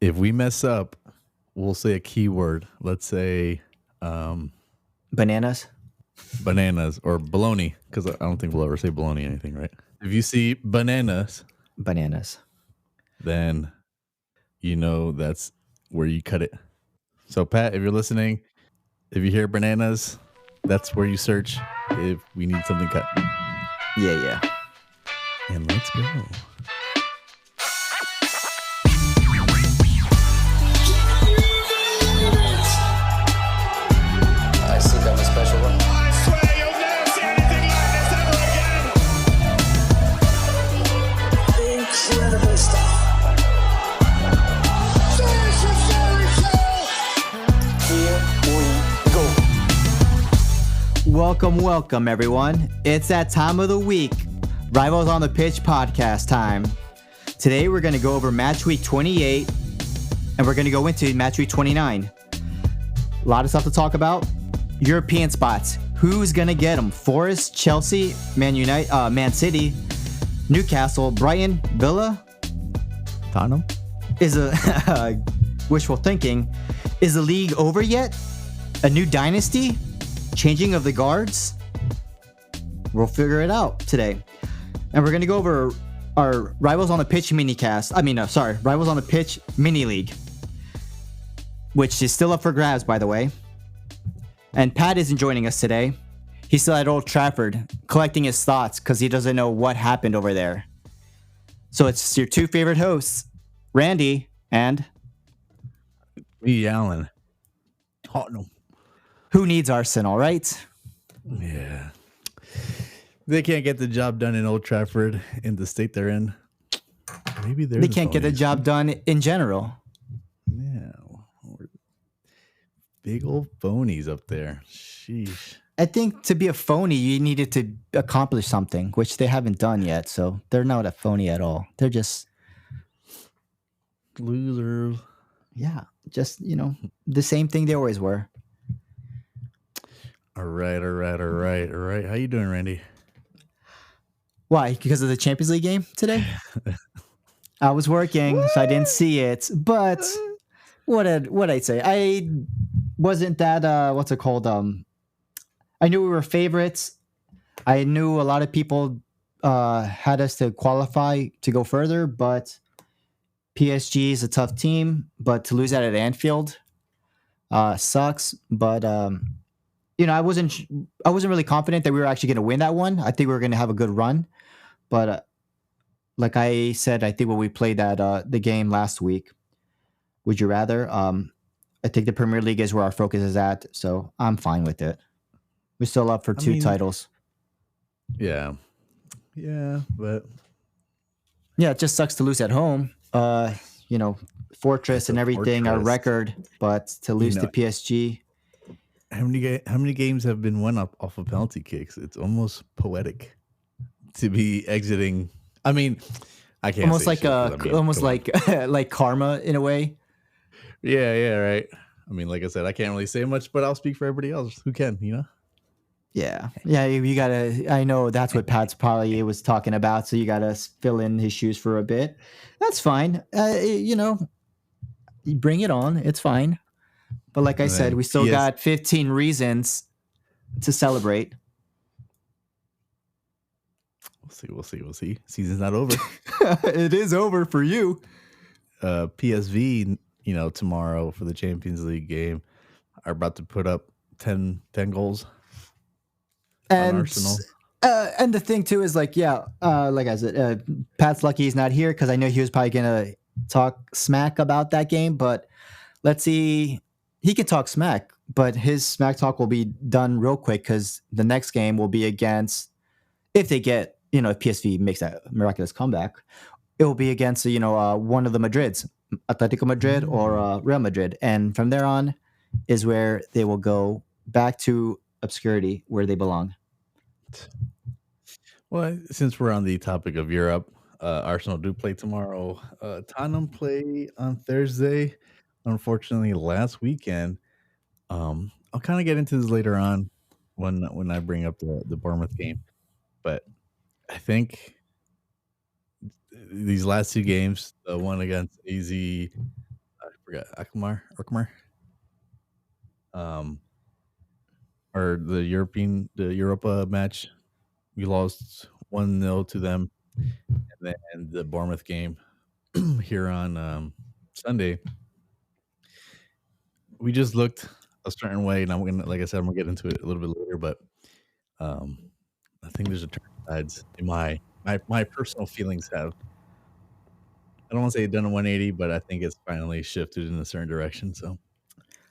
If we mess up, we'll say a keyword. Let's say Bananas. bananas or baloney, because I don't think we'll ever say baloney anything, right? If you see bananas, Bananas. then you know that's where you cut it. So, Pat, if you're listening, if you hear bananas, that's where you search if we need something cut. Yeah. And let's go. I think I'm a special one. I swear you'll never see anything like this ever again. Incredible stuff. There's your fairy tale. Here we go. Welcome, everyone. It's that time of the week. Rivals on the Pitch podcast time. Today we're going to go over match week 28, and we're going to go into match week 29. A lot of stuff to talk about. European spots. Who's going to get them? Forest, Chelsea, Man City, Newcastle, Brighton, Villa, Tottenham? is a wishful thinking. Is the league over yet? A new dynasty? Changing of the guards? We'll figure it out today. And we're going to go over our Rivals on the Pitch Rivals on the Pitch mini league, which is still up for grabs, by the way. And Pat isn't joining us today. He's still at Old Trafford collecting his thoughts because he doesn't know what happened over there. So it's your two favorite hosts, Randy and Me, Allen. Tottenham. who needs Arsenal, right? Yeah. They can't get the job done in Old Trafford in the state they're in. Maybe They can't get the job done in general. Yeah. Big old phonies up there. Sheesh. I think to be a phony, you needed to accomplish something, which they haven't done yet. So they're not a phony at all. They're just, Losers. just, the same thing they always were. All right. How you doing, Randy? Why? Because of the Champions League game today? I was working, so I didn't see it. But what'd I say? I wasn't that, what's it called? I knew we were favorites. I knew a lot of people had us to qualify to go further, but PSG is a tough team. But to lose that at Anfield sucks. But I wasn't really confident that we were actually going to win that one. I think we were going to have a good run, but like I said, I think when we played the game last week, would you rather? I think the Premier League is where our focus is at, so I'm fine with it. We're still up for two titles. Yeah, but Yeah, it just sucks to lose at home. Fortress and everything, our record, but to lose to PSG. how many games have been won off of penalty kicks? It's almost poetic to be exiting. I mean, I can't Almost say like shit, 'cause I mean, almost come on. like like karma in a way. Yeah, right. I mean, like I said, I can't really say much, but I'll speak for everybody else who can, Yeah. You gotta. I know that's what Pat's probably was talking about. So you gotta fill in his shoes for a bit. That's fine. You bring it on. It's fine. But like I And said, then we still got 15 reasons to celebrate. We'll see. Season's not over. It is over for you. PSV, tomorrow for the Champions League game are about to put up 10 goals on And Arsenal. and the thing too is like I said, Pat's lucky he's not here because I know he was probably gonna talk smack about that game. But let's see, he can talk smack, but his smack talk will be done real quick because the next game will be against, if they get, if PSV makes that miraculous comeback, it will be against one of the Madrids, Atletico Madrid or Real Madrid, and from there on is where they will go back to obscurity where they belong. Well, since we're on the topic of Europe, Arsenal do play tomorrow. Tottenham play on Thursday. Unfortunately, last weekend. I'll kind of get into this later on when I bring up the Bournemouth game, but I think these last two games, the one against AZ forgot Akmar. Um, or the Europa match. We lost 1-0 to them, and then the Bournemouth game here on Sunday. We just looked a certain way, and I'm gonna, like I said, I'm gonna get into it a little bit later, but um, I think there's a turn of tides in my personal feelings have. I don't want to say done a 180, but I think it's finally shifted in a certain direction. So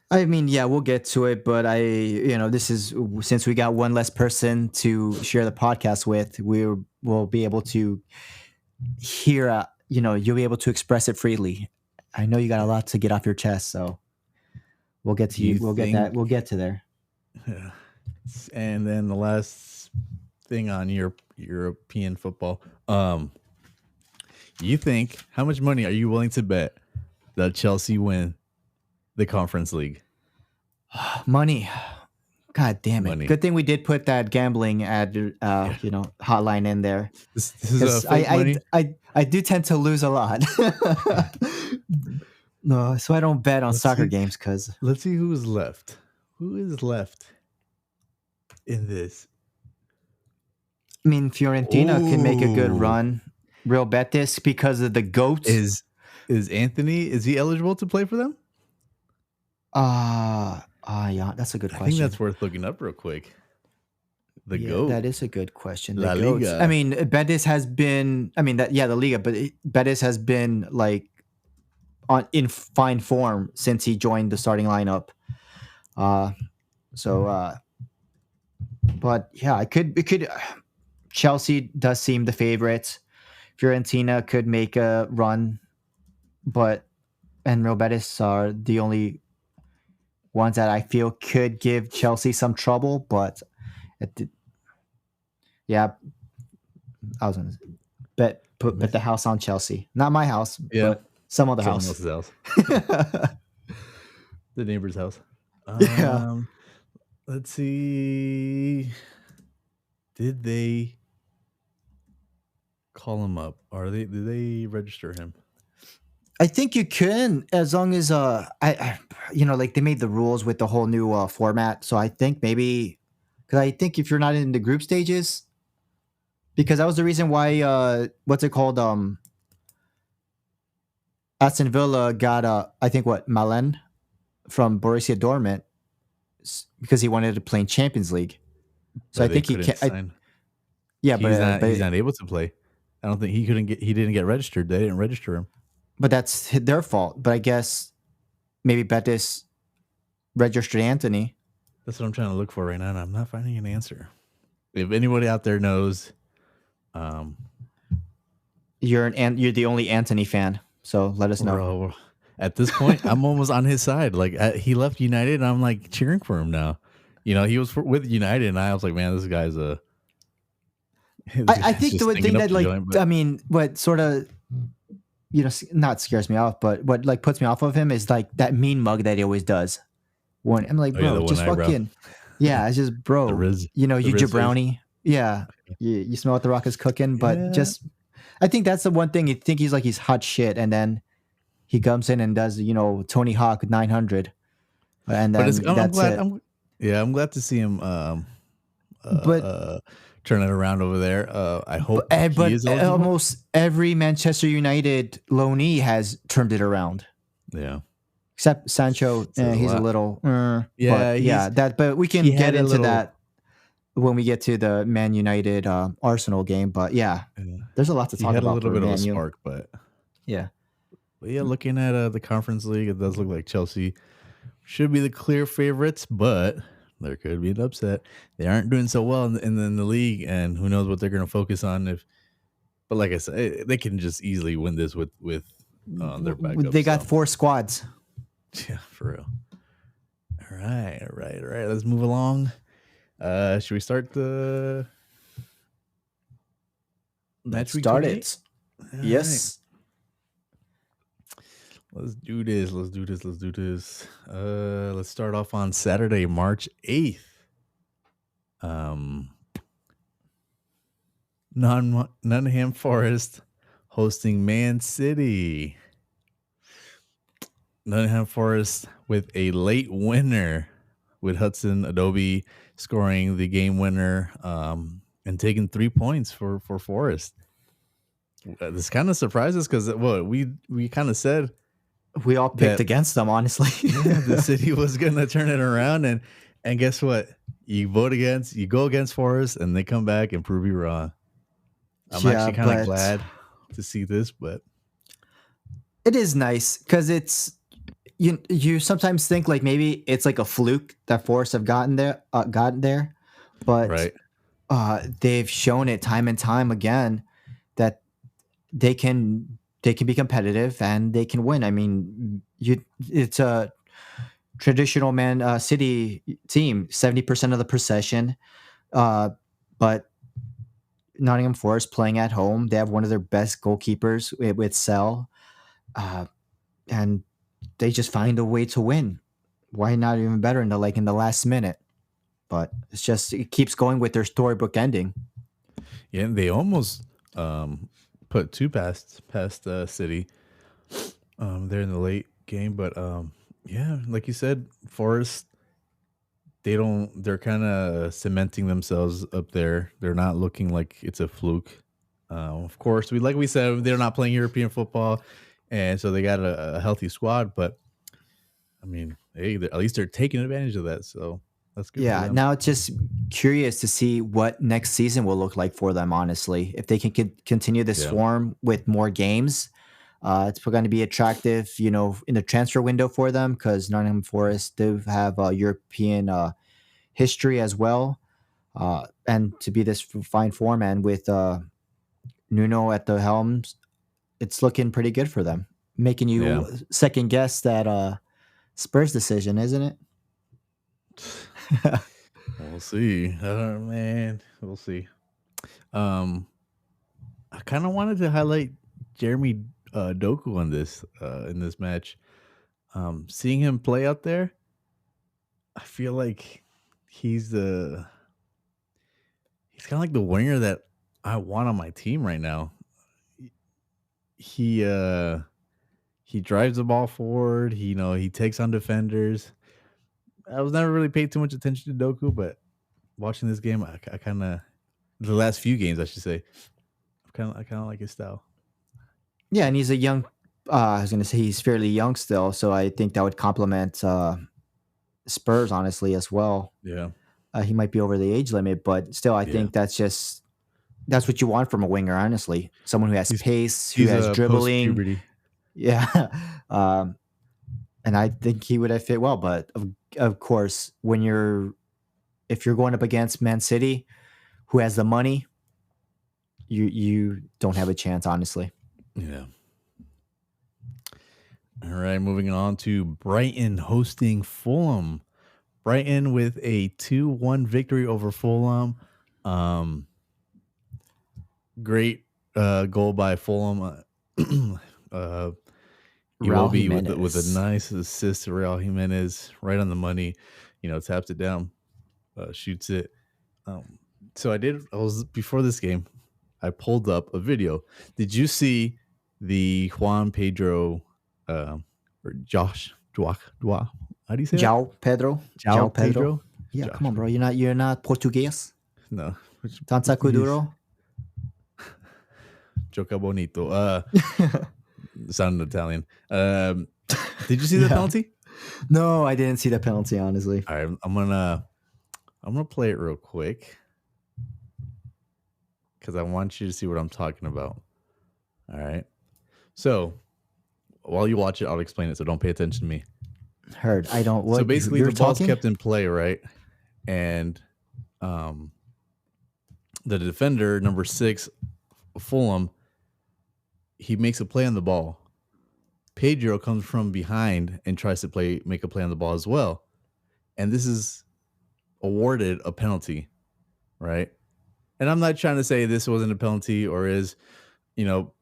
I mean, yeah, we'll get to it, but this is since we got one less person to share the podcast with, we'll be able to hear, you'll be able to express it freely. I know you got a lot to get off your chest, so we'll get to Do you you. We'll get that. think- We'll get to there. yeah. And then the last thing on European football, you think how much money are you willing to bet that Chelsea win the Conference League? Money. God damn it. Money. Good thing we did put that gambling hotline in there. This is 'Cause fake money. I do tend to lose a lot. No, so I don't bet on Let's soccer see. games because Let's see who is left. Who is left in this? I mean Fiorentina can make a good Ooh. run. Real Betis because of the goats. Is Anthony? Is he eligible to play for them? Yeah, that's a good I question. think that's worth looking up real quick. The Yeah, GOAT. that is a good question. The La goats. Liga. I mean, Betis has been. I mean, the Liga, but Betis has been like in fine form since he joined the starting lineup. But yeah, it could. Chelsea does seem the favorite. Fiorentina could make a run, and Real Betis are the only ones that I feel could give Chelsea some trouble. But yeah, I was gonna bet the house on Chelsea, not my house, Yeah. but some other Someone house. else's house. The neighbor's house. Yeah. Let's see. Did they call him up? Did they register him? I think you can, as long as like they made the rules with the whole new format. So I think maybe because I think if you're not in the group stages, because that was the reason why what's it called? Aston Villa got I think Malen from Borussia Dortmund because he wanted to play in Champions League. So But I think he couldn't can. sign. Yeah, He's not able to play. I don't think he didn't get registered. They didn't register him. but that's their fault. But I guess maybe Betis registered Anthony. That's what I'm trying to look for right now, and I'm not finding an answer. If anybody out there knows, You're the only Anthony fan, so let us know. bro, at this point, I'm almost on his side. Like he left United, and I'm like cheering for him now. You know, he was with United, and I was like, man, this guy's a. I think the thing that I mean, what sort of not scares me off, but what like puts me off of him is like that mean mug that he always does. When I'm like, Oh, yeah, bro, the just one eyebrow. fucking, yeah, it's just bro. The Riz- you the you Riz jabrownie, yeah. You smell what the Rock is cooking, but Yeah. just I think that's the one thing you think he's like he's hot shit, and then he comes in and does Tony Hawk 900, and then but I'm that's glad. it. I'm glad to see him. But- turn it around over there. I hope But he is eligible. almost every Manchester United loanee has turned it around. Yeah. Except Sancho, Says a he's a lot. little, Yeah, but we can he get had a into little- that when we get to the Man United Arsenal game. But yeah, there's a lot to He talk had a about. little for bit of a Man U. spark, but Yeah, yeah, looking at the Conference League, it does look like Chelsea should be the clear favorites, but there could be an upset. They aren't doing so well in the league, and who knows what they're going to focus on. But like I said, they can just easily win this with their backup. they got so. 4 squads. Yeah, for real. All right. Let's move along. Should we start the match week? Start 28? it. All Yes. right. Let's do this. Let's start off on Saturday, March 8th. Nottingham Forest hosting Man City. Nottingham Forest with a late winner, with Hudson Adobe scoring the game winner, and taking 3 points for Forest. This kind of surprises because what we kind of said We all picked that, against them, honestly. yeah, the city was gonna turn it around, and guess what? You go against Forest, and they come back and prove you wrong. I'm Yeah, actually kind of but glad to see this, but it is nice because you sometimes think like maybe it's like a fluke that Forest have gotten there, but right, they've shown it time and time again that they can be competitive and they can win. I mean, it's a traditional Man City team, 70% of the possession, but Nottingham Forest playing at home, they have one of their best goalkeepers with Sell, uh, and they just find a way to win. Why not even better in the last minute? But it keeps going with their storybook ending. yeah, and they almost put two past City there in the late game, but yeah, like you said, Forest, they're kind of cementing themselves up there. They're not looking like it's a fluke. Of course, we said, they're not playing European football, and so they got a healthy squad. But I mean, hey, at least they're taking advantage of that. So that's good for Yeah, them. now it's just curious to see what next season will look like for them. Honestly, if they can continue this Yeah, form with more games, it's going to be attractive, in the transfer window for them because Nottingham Forest do have European history as well, and to be this fine form and with Nuno at the helms, it's looking pretty good for them. Making yeah. you second guess that Spurs decision, isn't it? We'll see. Man, we'll see. Um, I kind of wanted to highlight Jeremy Doku in this match. Seeing him play out there, I feel like he's the he's kind of like the winger that I want on my team right now. He uh he drives the ball forward. He takes on defenders. I was never really paid too much attention to Doku, but watching this game, I kind of the last few games, I should say, I kind of like his style. Yeah, and he's a young. I was going to say he's fairly young still, so I think that would complement Spurs honestly as well. Yeah, He might be over the age limit, but still, I yeah. think that's what you want from a winger. Honestly, someone who has He's pace, who he's has a post dribbling. puberty. Yeah, um, and I think he would have fit well. But of course, if you're going up against Man City, who has the money, you don't have a chance, honestly. Yeah. All right, moving on to Brighton hosting Fulham. Brighton with a 2-1 victory over Fulham. Um, Great goal by Fulham. Uh, Raul Iwobi with a Jimenez. nice assist to Real Jimenez, right on the money. Taps it down, shoots it. Um, so I was before this game, I pulled up a video. Did you see the Juan Pedro or Josh Dua? How do you say that? Jao Pedro. Jao Jao Pedro. Pedro? Yeah, Josh come on, bro. Pedro. You're not Portuguese. No. Tanza Kuduro. Joca Bonito. Sounded Italian. Did you see the Yeah. penalty? No, I didn't see that penalty, honestly. All right, I'm gonna play it real quick because I want you to see what I'm talking about. All right. So while you watch it, I'll explain it. So don't pay attention to me. Heard. I don't. So What basically, you're the ball's talking? kept in play, right? And the defender, number 6, Fulham, he makes a play on the ball. Pedro comes from behind and tries to make a play on the ball as well. And this is awarded a penalty, right? And I'm not trying to say this wasn't a penalty or is,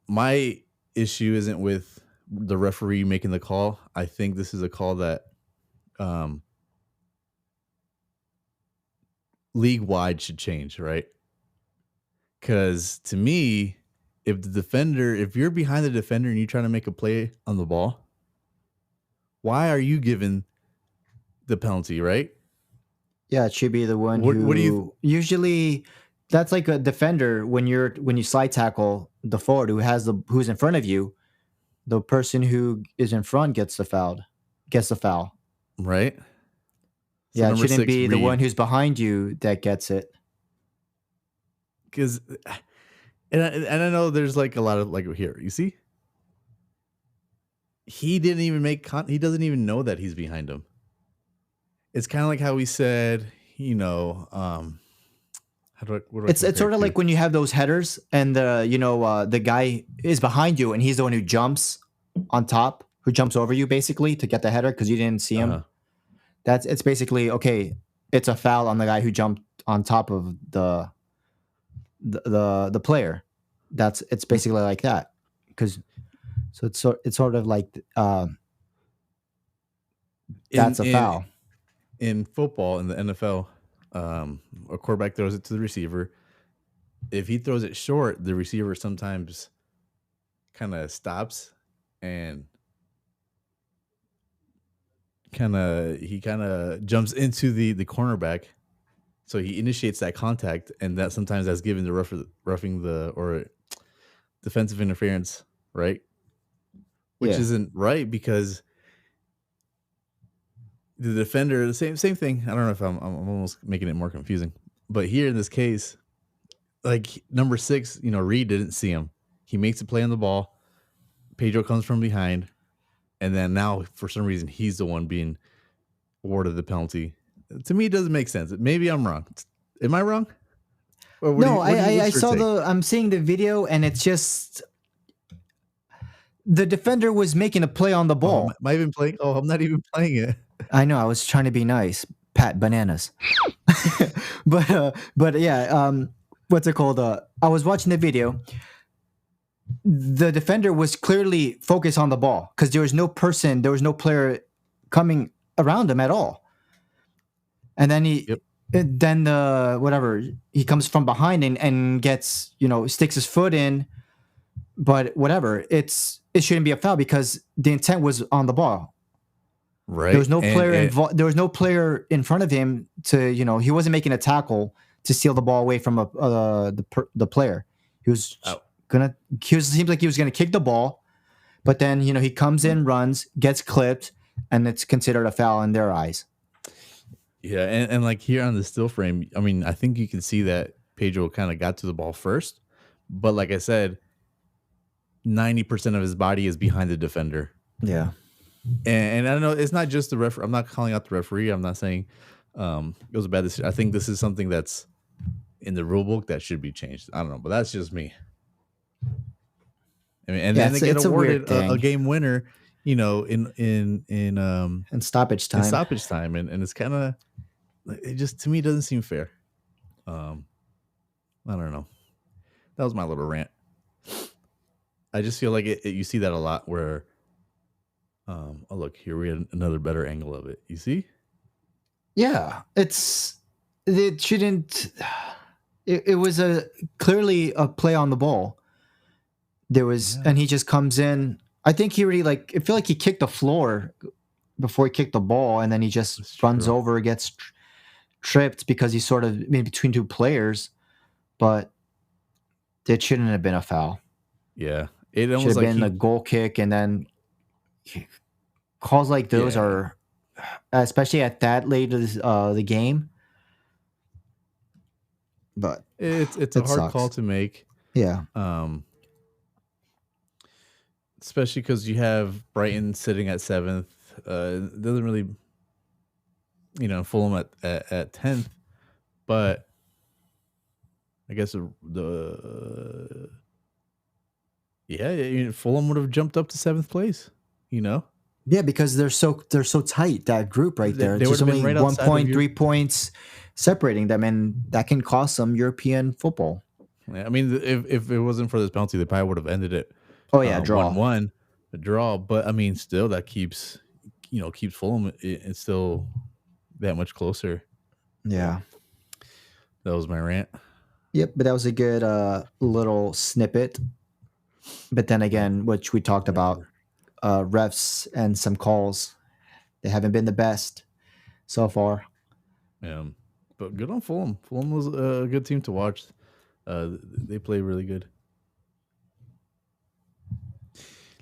my issue isn't with the referee making the call. I think this is a call that league wide should change, right? Because to me, if you're behind the defender and you're trying to make a play on the ball, Why are you given the penalty, right? Yeah, it should be the one What do you who usually that's like a defender when you slide tackle the forward who's in front of you, the person who is in front gets the foul. right? So Yeah, it number shouldn't 6, be the one Reed, who's behind you that gets it. because and I know there's like a lot of like here. You see, he didn't even he doesn't even know that he's behind him. It's kind of like how we said, how do I what do I It's compare sort it of to? like when you have those headers and the guy is behind you and he's the one who jumps on top, who jumps over you basically to get the header because you didn't see him. Uh-huh. It's basically okay. It's a foul on the guy who jumped on top of the player. It's basically like that because it's sort of like In that's a in foul. in football in the NFL, a quarterback throws it to the receiver. If he throws it short, the receiver sometimes kind of stops and he kind of jumps into the cornerback. So he initiates that contact, and that sometimes that's given the roughing the or defensive interference, right? Which Yeah, isn't right because the defender, the same thing. I don't know if I'm almost making it more confusing, but here in this case, like number 6, Reed didn't see him. He makes a play on the ball. Pedro comes from behind, and then now for some reason he's the one being awarded the penalty. To me, it doesn't make sense. Maybe I'm wrong. Am I wrong? Or no, I what's your saw take? I'm seeing the video and it's just the defender was making a play on the Oh, ball. am I even playing? Oh, I'm not even playing it. I know I was trying to be nice, pat bananas, but yeah, what's it called? I was watching the video. The defender was clearly focused on the ball because there was no player coming around him at all. And then Yep. the whatever he comes from behind and gets sticks his foot in, but whatever it shouldn't be a foul because the intent was on the ball. Right. There was no And player involved. There was no player in front of him to he wasn't making a tackle to steal the ball away from the player. He was Oh. seemed like he was gonna kick the ball, but then he comes in, runs, gets clipped, and it's considered a foul in their eyes. Yeah, and like here on the still frame, I mean, I think you can see that Pedro kind of got to the ball first, but like I said, 90% of his body is behind the defender. Yeah. And I don't know, it's not just the referee. I'm not calling out the referee. I'm not saying it was a bad decision. I think this is something that's in the rule book that should be changed. I don't know, but that's just me. I mean, and Yeah, then they get it's a weird awarded a thing. game winner, in And stoppage in time. stoppage time, and it's kind of it just to me doesn't seem fair. Um, I don't know. That was my little rant. I just feel like you see that a lot where, oh look here we had another better angle of it. You see? Yeah, it shouldn't. It was clearly a play on the ball. There was, Yeah. and he just comes in. I think he already I feel like he kicked the floor before he kicked the ball, and then he just That's runs true. over, gets tripped because he's sort of in between two players. But it shouldn't have been a foul. Yeah, it Should almost have like been a goal kick, and then calls like those Yeah. are, especially at that late of the game. But it's a it hard sucks. call to make, Yeah. especially because you have Brighton sitting at 7th. It doesn't really, Fulham at 10th, but I guess Fulham would have jumped up to 7th place. Yeah, because they're so tight, that group right there. They There's would have been only right outside of 1.3 points separating them, and that can cost them European football. Yeah, I mean, if it wasn't for this penalty, they probably would have ended it. Oh yeah, draw. 1-1, a draw. But I mean, still that keeps Fulham. It's still that much closer. Yeah. That was my rant. Yep, but that was a good little snippet. But then again, which we talked about, refs and some calls They haven't been the best so far. But good on Fulham. Fulham was a good team to watch. They play really good.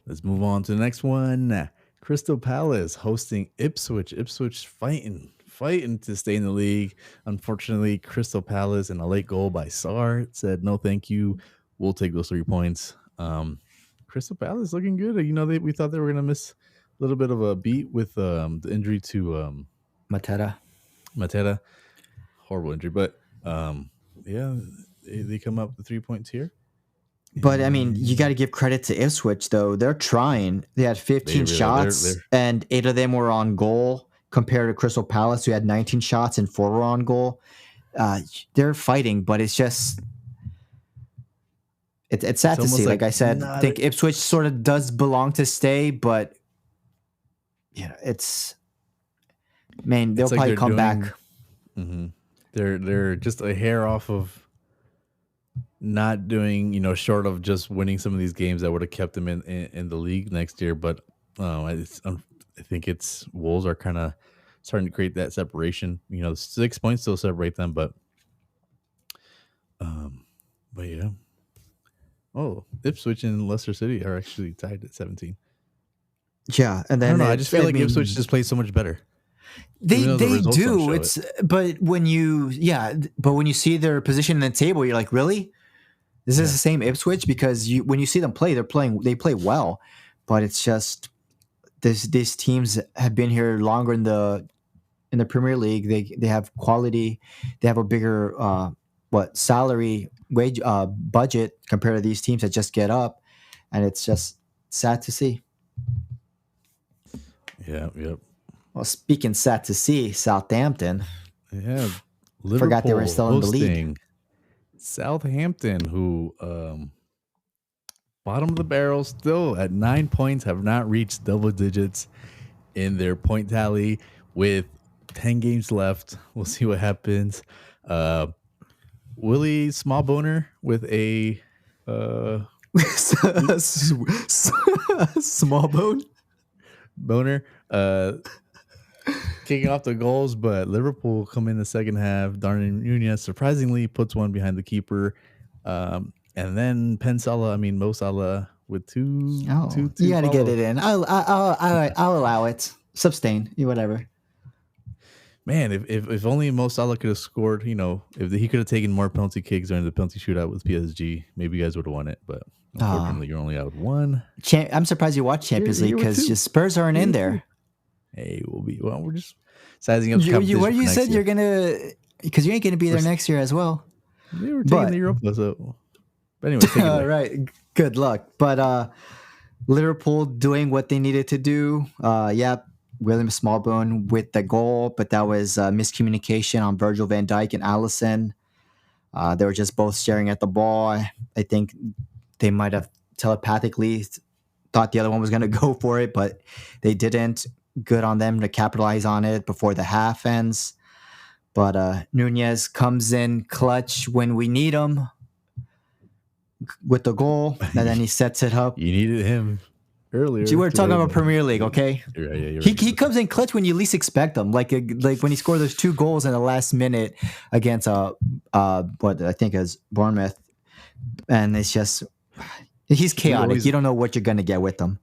Let's move on to the next one. Crystal Palace hosting Ipswich. Ipswich fighting to stay in the league. Unfortunately, Crystal Palace and a late goal by Sarr said no, thank you. We'll take those 3 points. Crystal Palace looking good. We thought they were gonna miss a little bit of a beat with the injury to Mateta. Horrible injury, but yeah, they come up with 3 points here. But I mean, you got to give credit to Ipswich, though. They're trying. They had 15 shots, and 8 of them were on goal, compared to Crystal Palace, who had 19 shots and 4 were on goal. They're fighting, but it's just it's sad to see. Like I said, I think Ipswich sort of does belong to stay, but they'll probably come back. Mm-hmm. They're just a hair off of not doing, short of just winning some of these games that would have kept them in the league next year. But I think Wolves are kind of starting to create that separation. 6 points still separate them, but yeah. Oh, Ipswich and Leicester City are actually tied at 17. Yeah, and then I just feel like Ipswich just plays so much better. They do. But when you see their position in the table, you're like, really? This is the same Ipswich? Because when you see them play, they play well, but it's just these teams have been here longer in the Premier League. They have quality. They have a bigger salary wage budget compared to these teams that just get up, and it's just sad to see. Yeah. Yep. Well, speaking sad to see, Southampton. Yeah, Liverpool forgot they were still in the league. Southampton, who bottom of the barrel, still at 9 points, have not reached double digits in their point tally with 10 games left. We'll see what happens. Willie Smallboner with a small boner kicking off the goals, but Liverpool come in the second half. Darwin Nunez surprisingly puts one behind the keeper, and then Mo Salah with two. You got to get it in. I'll allow it. Sustain, whatever. Man, if only Mo Salah could have scored, if he could have taken more penalty kicks during the penalty shootout with PSG, maybe you guys would have won it. But unfortunately, you're only out 1. I'm surprised you watch Champions League because Spurs aren't in there. Hey, we're just sizing up. What you said you're gonna, because you ain't gonna be there next year as well. We were taking the Europa, so. But anyway, all right, good luck. But Liverpool doing what they needed to do. William Smallbone with the goal, but that was miscommunication on Virgil van Dijk and Alisson. They were just both staring at the ball. I think they might have telepathically thought the other one was going to go for it, but they didn't. Good on them to capitalize on it before the half ends. But Nunez comes in clutch when we need him with the goal, and then he sets it up. You needed him earlier. See, we're talking about Premier League, okay? You're right. He comes in clutch when you least expect him, like when he scored those 2 goals in the last minute against what I think is Bournemouth, and it's just he's chaotic. You don't know what you're gonna get with him.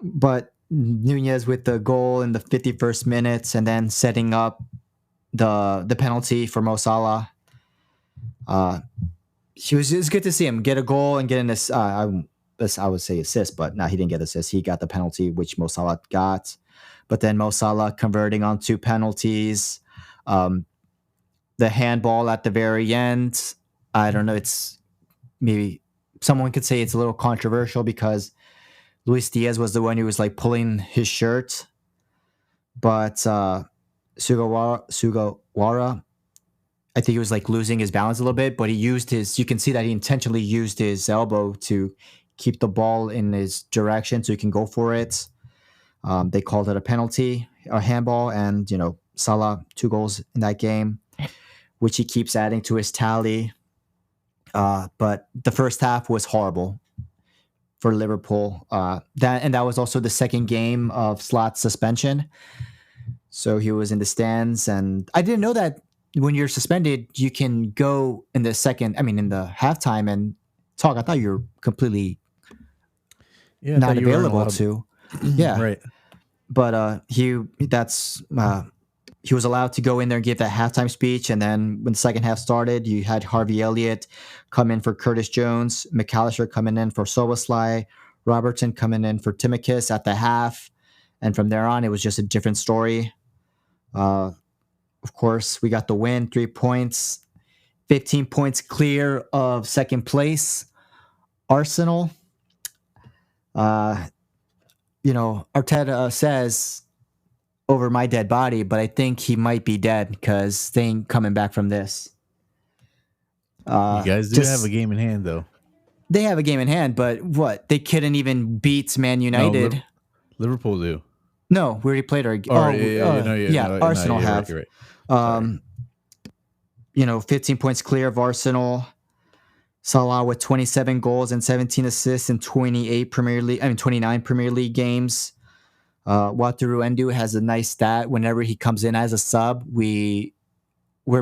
But Nunez with the goal in the 51st minutes, and then setting up the penalty for Mo Salah. It's good to see him get a goal and get an assist. I would say assist, but no, he didn't get assist. He got the penalty, which Mo Salah got. But then Mo Salah converting on 2 penalties. The handball at the very end, I don't know. It's maybe someone could say it's a little controversial because Luis Diaz was the one who was like pulling his shirt. But Sugawara, I think he was like losing his balance a little bit, but you can see that he intentionally used his elbow to keep the ball in his direction so he can go for it. They called it a penalty, a handball, and Salah 2 goals in that game, which he keeps adding to his tally. But the first half was horrible. for Liverpool. That was also the second game of Slot's suspension. So he was in the stands, and I didn't know that when you're suspended, you can go in the in the halftime and talk. I thought you were completely Yeah, I not thought you weren't available allowed. to. Yeah, Right. but he was allowed to go in there and give that halftime speech, and then when the second half started, you had Harvey Elliott come in for Curtis Jones, McAllister coming in for Soboslai, Robertson coming in for Timikis at the half, and from there on, it was just a different story. Of course, we got the win, 3 points, 15 points clear of second place. Arsenal. Arteta says over my dead body, but I think he might be dead because they ain't coming back from this. You guys do have a game in hand, though. They have a game in hand, but what? They couldn't even beat Man United. No, Liverpool do. No, we already played our game. Arsenal have. You're right. 15 points clear of Arsenal. Salah with 27 goals and 17 assists in 29 Premier League games. Wataru Endo has a nice stat. Whenever he comes in as a sub, we're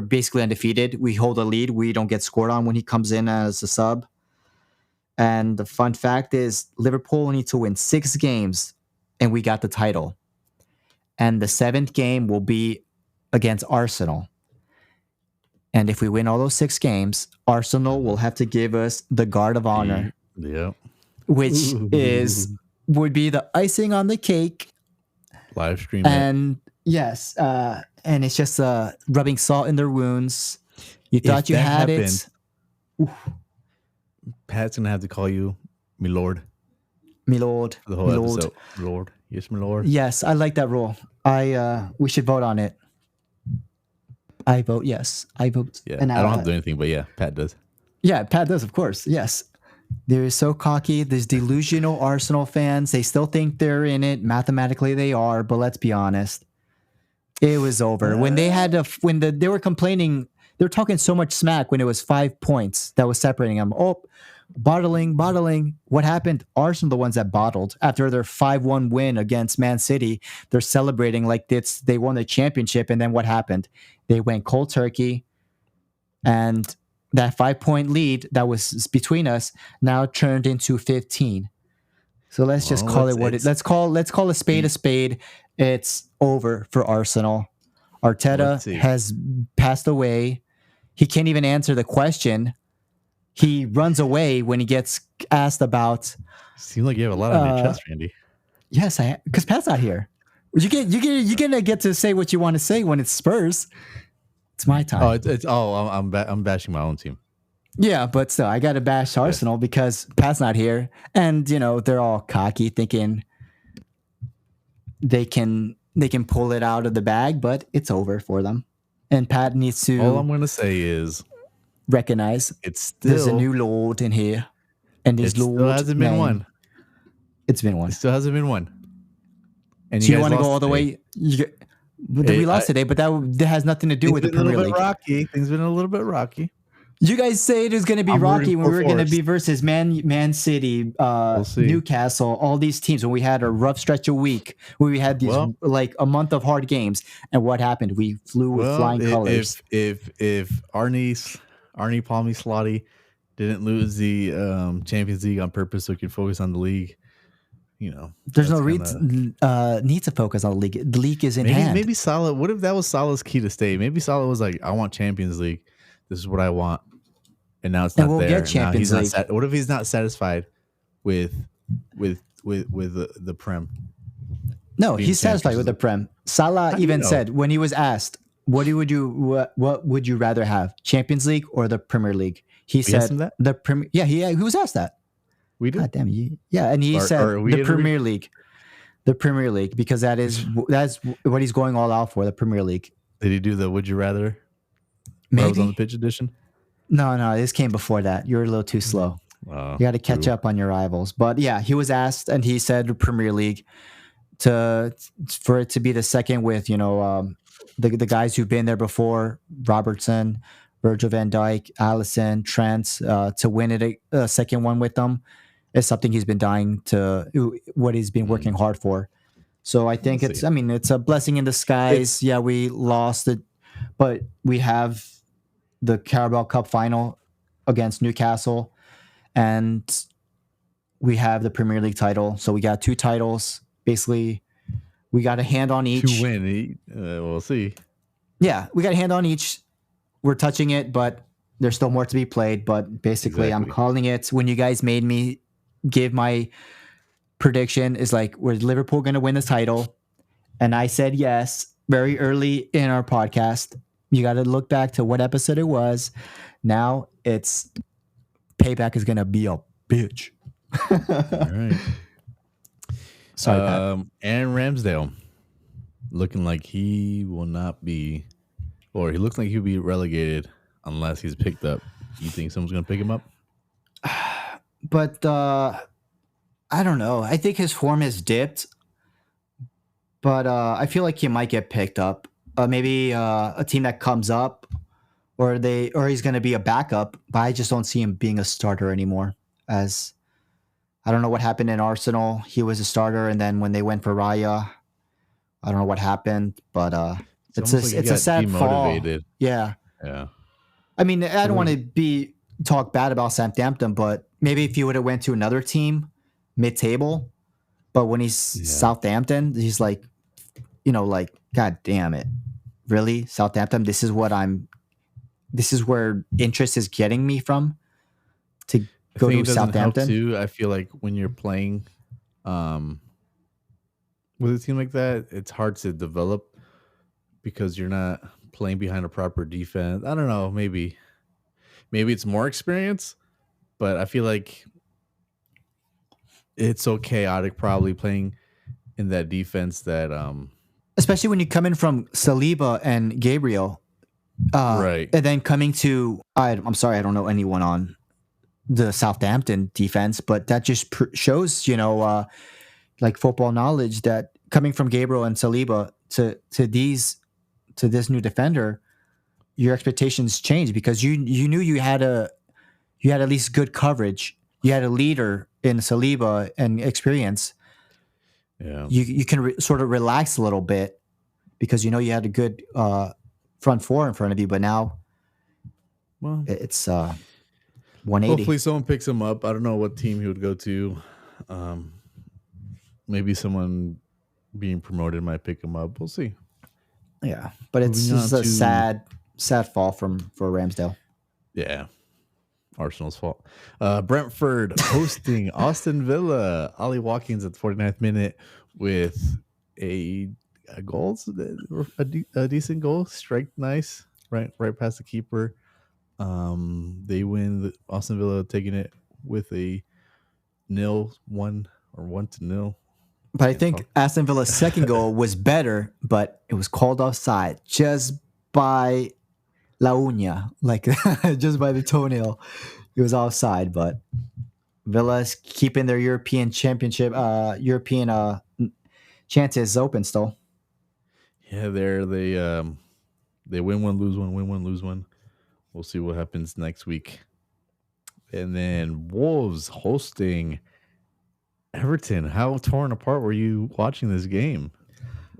basically undefeated. We hold a lead. We don't get scored on when he comes in as a sub. And the fun fact is Liverpool need to win 6 games and we got the title. And the 7th game will be against Arsenal. And if we win all those 6 games, Arsenal will have to give us the Guard of Honor. Yeah. Which would be the icing on the cake. Live stream. And yes, and it's just rubbing salt in their wounds. You thought you had it. Pat's gonna have to call you my lord. My lord. For the whole episode. Lord. Yes, my lord. Yes, I like that rule. We should vote on it. I vote yes. I vote. Yeah, I don't have to do anything, but yeah, Pat does. Yeah, Pat does, of course. Yes. They're so cocky. There's delusional Arsenal fans. They still think they're in it. Mathematically, they are, but let's be honest. It was over. When they they were complaining, they were talking so much smack when it was 5 points that was separating them. Oh, bottling. What happened? Arsenal, the ones that bottled. After their 5-1 win against Man City, they're celebrating like they won the championship. And then what happened? They went cold turkey, and that 5-point lead that was between us now turned into 15. So let's just call it what it. Let's call a spade a spade. It's over for Arsenal. Arteta has passed away. He can't even answer the question. He runs away when he gets asked about. Seems like you have a lot on your chest, Randy. Yes, because Pat's not here. You're gonna get to say what you want to say when it's Spurs. It's my time. I'm bashing my own team. Yeah, but still, I got to bash Arsenal because Pat's not here, and they're all cocky, thinking they can pull it out of the bag, but it's over for them. And Pat needs to. All I'm gonna say is recognize there's a new lord in here, and his lord still hasn't been one. It's been one. It still hasn't been one. And so you want to go all the way? We lost today, but that has nothing to do with the Premier League. Things been a little bit rocky. You guys say it was going to be rocky when we were going to be versus Man City, Newcastle, all these teams. When we had a rough stretch of week, where we had these like a month of hard games, and what happened? We flew with flying colors. If Arnie Palmy Slotty didn't lose the Champions League on purpose, so he could focus on the league. There's no need to focus on the league. The league is in hand. Maybe Salah. What if that was Salah's key to stay? Maybe Salah was like, "I want Champions League. This is what I want," and now it's not there. Get Champions League. What if he's not satisfied with the Prem? No, he's satisfied with the Prem. Salah even said when he was asked, what would you rather have, Champions League or the Premier League? He said the Premier. Yeah, he was asked that. We did. God damn you. Yeah, and he said the Premier League. The Premier League, because that's what he's going all out for, the Premier League. Did he do the would you rather? Maybe. I was on the pitch edition. No, this came before that. You're a little too slow. You got to catch up on your rivals. But yeah, he was asked, and he said Premier League for it to be the second with the guys who've been there before, Robertson, Virgil van Dijk, Alisson, Trent, to win it a second one with them. It's something he's been dying to, what he's been working hard for. So I think We'll see. it's a blessing in disguise. Yeah, we lost it, but we have the Carabao Cup final against Newcastle, and we have the Premier League title. So we got 2 titles. Basically, we got a hand on each. To win, we'll see. Yeah, we got a hand on each. We're touching it, but there's still more to be played. But basically, I'm Exactly. calling it. When you guys made me give my prediction, is like, was Liverpool going to win the title? And I said yes very early in our podcast. You got to look back to what episode it was. Now it's payback is going to be a bitch. All right. Sorry, Pat. Aaron Ramsdale looking like he will not be, or he looks like he'll be relegated unless he's picked up. You think someone's going to pick him up? But I don't know. I think his form has dipped, but I feel like he might get picked up. Maybe a team that comes up, or he's going to be a backup. But I just don't see him being a starter anymore. As I don't know what happened in Arsenal. He was a starter, and then when they went for Raya, I don't know what happened. But it's almost like he a got sad fall. demotivated. Yeah. Yeah. I mean, I don't want to talk bad about Southampton, but maybe if he would have went to another team mid-table, but when he's Southampton, he's like, like, God damn it, really, Southampton? This is where interest is getting me from to go to Southampton. Too. I feel like when you're playing, with a team like that, it's hard to develop because you're not playing behind a proper defense. I don't know. Maybe it's more experience, but I feel like it's so chaotic probably playing in that defense that especially when you come in from Saliba and Gabriel, right, and then coming to I'm sorry, I don't know anyone on the Southampton defense, but that just shows like football knowledge, that coming from Gabriel and Saliba to this new defender, your expectations change because you knew you had at least good coverage. You had a leader in Saliba and experience. yeah, You can sort of relax a little bit because you had a good front four in front of you. But now, well, it's 180. hopefully someone picks him up. I don't know what team he would go to. Maybe someone being promoted might pick him up. We'll see. Yeah, but it's Moving just on a to- sad fall for Ramsdale. Yeah. Arsenal's fault. Brentford hosting Aston Villa. Ollie Watkins at the 49th minute with a decent goal, strike nice, right past the keeper. They win. Aston Villa taking it with a 1-0. But I think Aston Villa's second goal was better, but it was called offside just by La Uña, like just by the toenail. It was offside, but Villa's keeping their European championship, European chances open still. Yeah, they win one, lose one, win one, lose one. We'll see what happens next week. And then Wolves hosting Everton. How torn apart were you watching this game?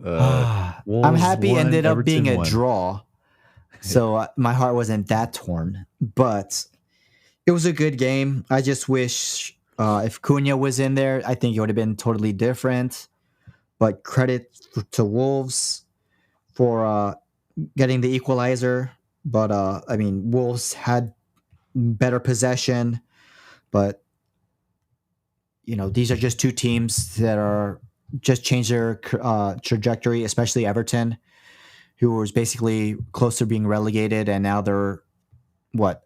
I'm Wolves happy it won, ended up Everton being a won. draw, so my heart wasn't that torn. But it was a good game. I just wish if Cunha was in there, I think it would have been totally different. But credit to Wolves for getting the equalizer. But I mean, Wolves had better possession, but these are just two teams that are just changed their trajectory, especially Everton, who was basically close to being relegated, and now they're like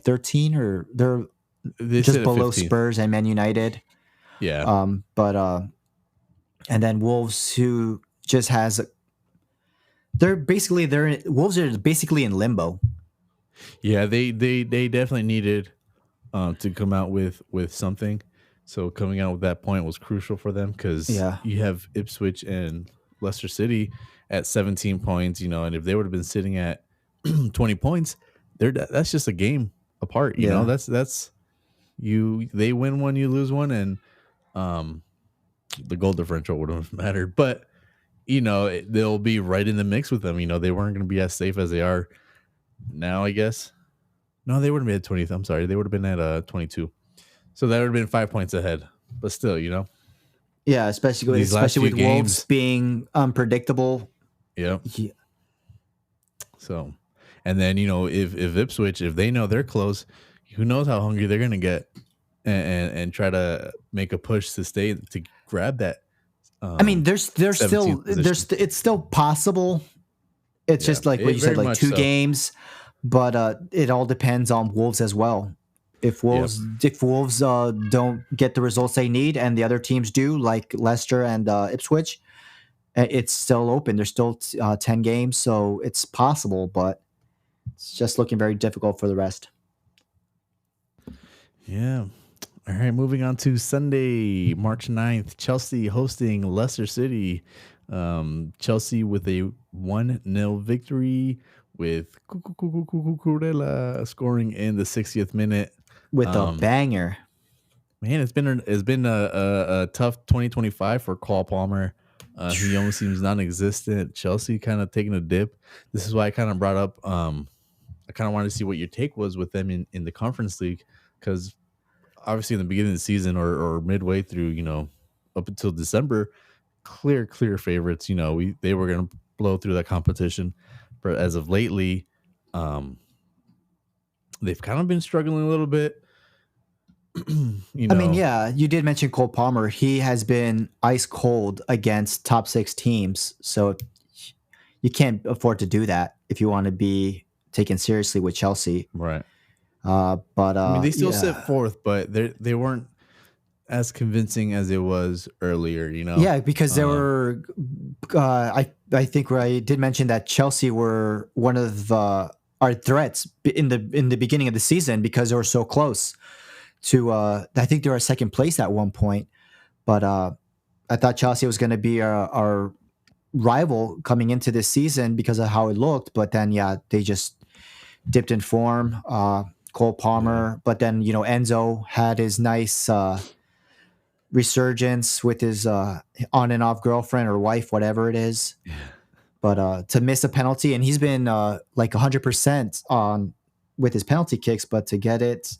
13, or they're They just sit at below 15th. Spurs and Man United. Yeah. And then Wolves, who just has, Wolves are basically in limbo. Yeah, they definitely needed to come out with something. So coming out with that point was crucial for them because you have Ipswich and Leicester City at 17 points, and if they would have been sitting at 20 points, that's just a game apart. You know, that's they win one, you lose one, and um, the goal differential wouldn't have mattered. But they'll be right in the mix with them. They weren't going to be as safe as they are now, I guess. No, they wouldn't be at 20th. I'm sorry, they would have been at 22. So that would have been 5 points ahead. But still, Yeah, especially These last few with Wolves games. being unpredictable. yeah. Yeah. So, and then if Ipswich, if they know they're close, who knows how hungry they're gonna get, and try to make a push to stay to grab that. I mean, there's still 17th position. it's still possible. It's just like what you said, very like much 2 so. games, but it all depends on Wolves as well. If Wolves don't get the results they need, and the other teams do, like Leicester and Ipswich, it's still open. There's still 10 games, so it's possible, but it's just looking very difficult for the rest. Yeah. All right, moving on to Sunday, March 9th, Chelsea hosting Leicester City. Chelsea with a 1-0 victory, with Cucurella scoring in the 60th minute. With a banger. Man, it's been a tough 2025 for Cole Palmer. He almost seems non-existent. Chelsea kind of taking a dip. This is why I kind of brought up. I kind of wanted to see what your take was with them in the Conference League, because obviously in the beginning of the season or midway through, up until December, clear favorites. They were going to blow through that competition, but as of lately, they've kind of been struggling a little bit. I mean, yeah, you did mention Cole Palmer. He has been ice cold against top 6 teams, so you can't afford to do that if you want to be taken seriously with Chelsea. Right. But I mean, they still sit fourth, but they weren't as convincing as it was earlier. Yeah, because there were. I think I did mention that Chelsea were one of our threats in the beginning of the season, because they were so close to. I think they were second place at one point, but I thought Chelsea was going to be our rival coming into this season because of how it looked. But then, they just dipped in form. Cole Palmer, but then Enzo had his nice resurgence with his on and off girlfriend or wife, whatever it is. But to miss a penalty, and he's been like 100% on with his penalty kicks, but to get it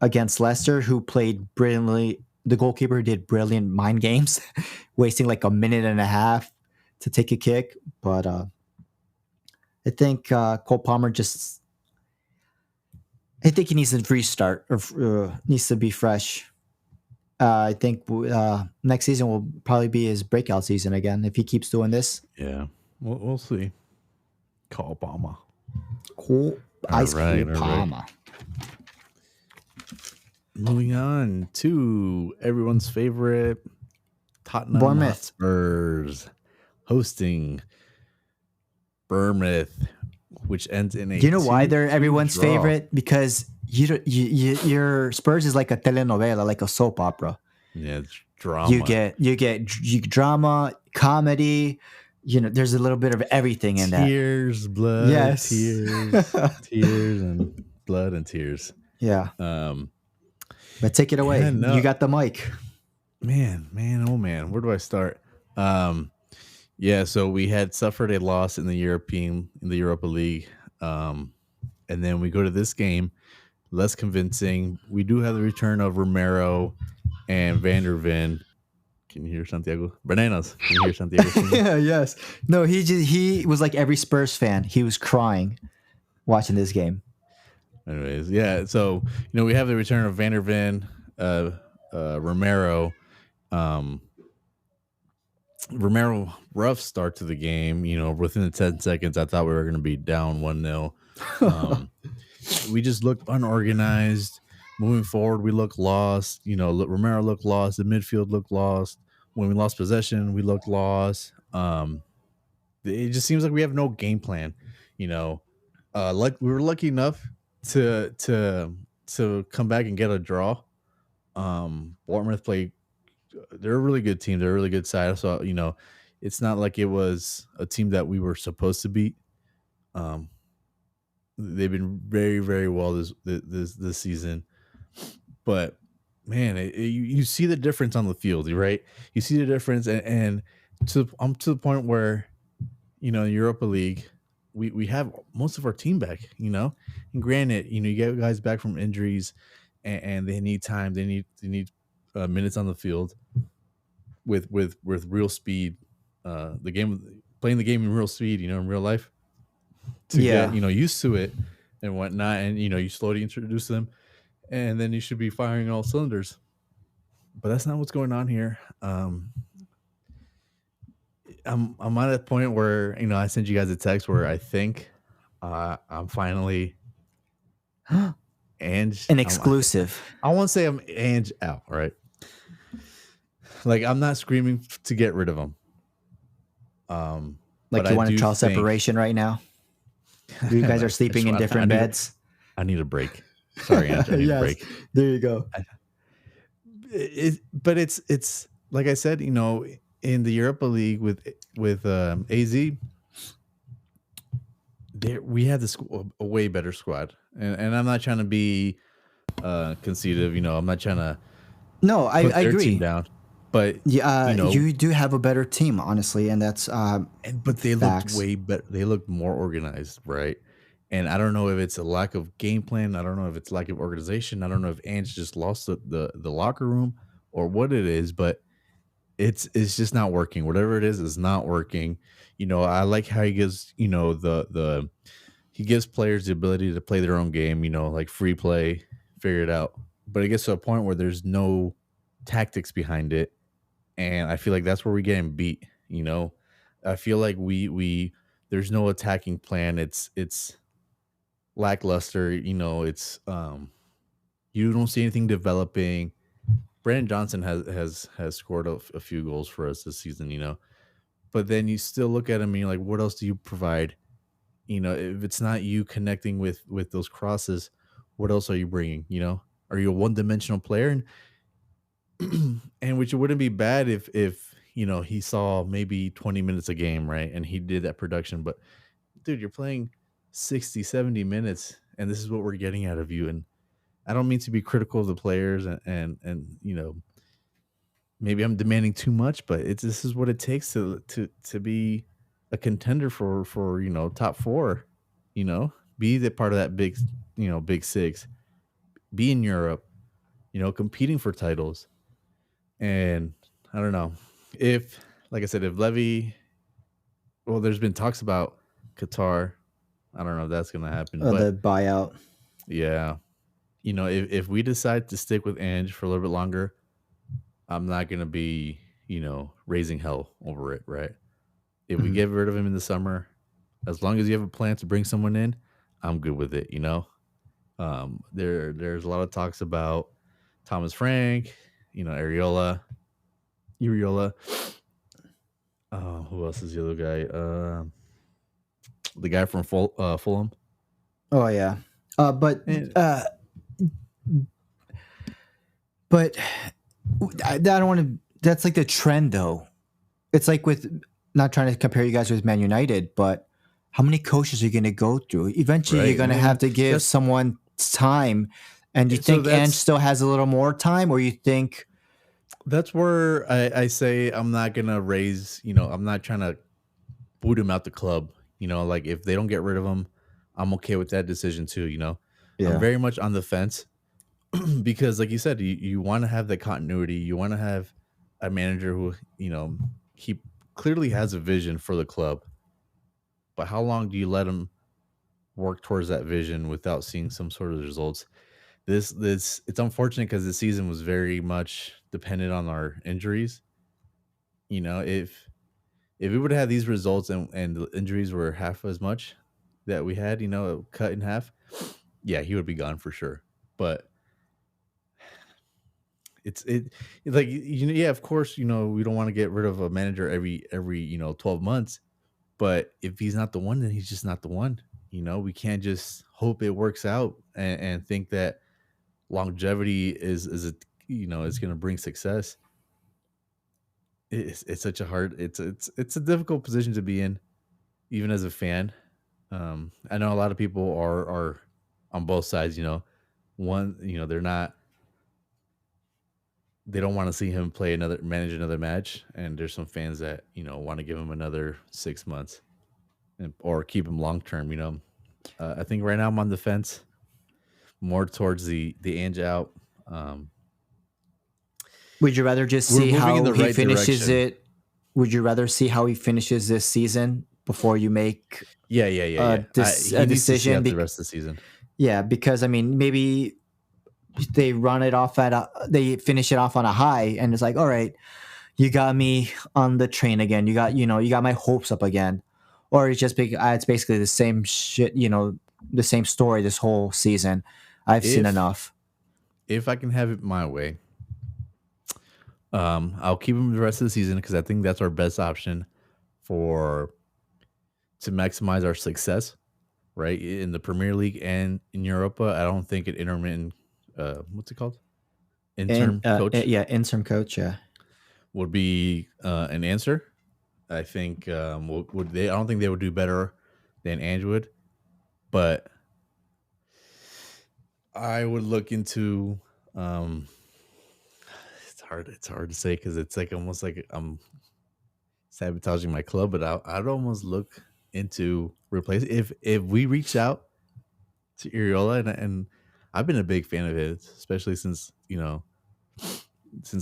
against Leicester, who played brilliantly, the goalkeeper did brilliant mind games, wasting like a minute and a half to take a kick. But I think Cole Palmer I think he needs a restart, or needs to be fresh. I think next season will probably be his breakout season again if he keeps doing this. Yeah, we'll see. Cole Palmer. Cool. Ice Cool Palmer. Right. Moving on to everyone's favorite Tottenham Bournemouth. Spurs hosting Bournemouth, which ends in a. Do you know why they're everyone's draw. favorite? Because your Spurs is like a telenovela, like a soap opera. Yeah, it's drama. You get drama, comedy. There's a little bit of everything in that. Tears, blood, Yes. tears, and blood and tears. Yeah. But take it away. Yeah, no. You got the mic. Man, oh man, where do I start? Yeah, so we had suffered a loss in the Europa League, and then we go to this game, less convincing. We do have the return of Romero and Van der Ven. Can you hear Santiago? Bananas. Can you hear Santiago? Yeah, yes. No, he was like every Spurs fan. He was crying watching this game. Anyways, yeah. So we have the return of Van der Ven, Romero. Romero, rough start to the game. Within the 10 seconds, I thought we were going to be down 1-0. We just looked unorganized. Moving forward, we looked lost. Romero looked lost. The midfield looked lost. When we lost possession, we looked lost. It just seems like we have no game plan. Like we were lucky enough to come back and get a draw. Bournemouth played. They're a really good team. They're a really good side. So it's not like it was a team that we were supposed to beat. They've been very, very well this season. But man, you see the difference on the field, right? You see the difference, and I'm to the point where Europa League, we have most of our team back, and granted, you get guys back from injuries, and they need time, they need minutes on the field with real speed, the game playing the game in real speed, in real life to get Yeah. used to it and whatnot, and you slowly introduce them, and then you should be firing all cylinders. But that's not what's going on here. I'm at a point where I sent you guys a text where I think I'm finally and An exclusive. I won't say I'm and out, right? Like I'm not screaming to get rid of him. Like but you I want a do child think- separation right now? You guys are sleeping in different beds. I need a break. Sorry, Andrew, I need a break. There you go. But it's like I said, in the Europa League with AZ, we had a way better squad, and I'm not trying to be conceited. I'm not trying to No, I put their agree. team down, but Yeah, you know, you do have a better team, honestly, and that's but they facts. looked way better. They looked more organized, right? And I don't know if it's a lack of game plan. I don't know if it's lack of organization. I don't know if Ants just lost the locker room or what it is, but it's just not working. Whatever it is not working. I like how he gives, the he gives players the ability to play their own game, like free play, figure it out. But it gets to a point where there's no tactics behind it. And I feel like that's where we're getting beat, I feel like we there's no attacking plan. It's lackluster, it's you don't see anything developing. Brandon Johnson has scored a few goals for us this season, but then you still look at him and you're like, what else do you provide? If it's not you connecting with those crosses, what else are you bringing? Are you a one-dimensional player? And which it wouldn't be bad if he saw maybe 20 minutes a game, right? And he did that production, but dude, you're playing 60, 70 minutes, and this is what we're getting out of you. And I don't mean to be critical of the players, and maybe I'm demanding too much, but this is what it takes to be a contender for top four. Be the part of that big six, be in Europe, competing for titles. And I don't know if, like I said, if Levy, well, there's been talks about Qatar. I don't know if that's gonna happen, but The buyout. yeah, if we decide to stick with Ange for a little bit longer, I'm not gonna be, raising hell over it, right? If we get rid of him in the summer, as long as you have a plan to bring someone in, I'm good with it. There's a lot of talks about Thomas Frank, Ariola. Who else is the other guy? The guy from Fulham. Oh yeah. But And- but I don't want to. That's like the trend, though. It's like with, not trying to compare you guys with Man United, but how many coaches are you going to go through? Eventually, Right, you're going to man. have to give That's- someone time. And you So think that's- Ange still has a little more time, or you think? That's where I say I'm not gonna raise. I'm not trying to boot him out the club. Like if they don't get rid of him, I'm okay with that decision too. I'm very much on the fence because, like you said, you want to have the continuity. You want to have a manager who he clearly has a vision for the club. But how long do you let him work towards that vision without seeing some sort of results? This it's unfortunate because the season was very much dependent on our injuries. If we would have these results and the injuries were half as much that we had, cut in half, yeah, he would be gone for sure. But it's like yeah, of course, we don't want to get rid of a manager every 12 months, but if he's not the one, then he's just not the one. We can't just hope it works out and think that longevity is going to bring success. It's such a hard, it's a difficult position to be in, even as a fan. I know a lot of people are on both sides. One, they're not they don't want to see him manage another match, and there's some fans that want to give him another 6 months or keep him long term. I think right now I'm on the fence, more towards the Ange out. Um, Would you rather just we're see moving in how the he right finishes direction. it? Would you rather see how he finishes this season before you make Yeah, yeah, yeah, yeah. a He needs to see decision? out the rest of the season. Yeah, because I mean, maybe they finish it off on a high, and it's like, all right, you got me on the train again. You got my hopes up again, or it's basically the same shit. The same story this whole season. I've seen If enough. if I can have it my way, I'll keep him the rest of the season because I think that's our best option for to maximize our success, right? In the Premier League and in Europa. I don't think an intermittent, what's it called? And Interim coach yeah, interim coach. Yeah, would be an answer. I think would they? I don't think they would do better than Ange would, but I would look into. Um, it's hard. It's hard to say because it's like almost like I'm sabotaging my club, but I'd almost look into replace if we reach out to Iriola, and I've been a big fan of his, especially since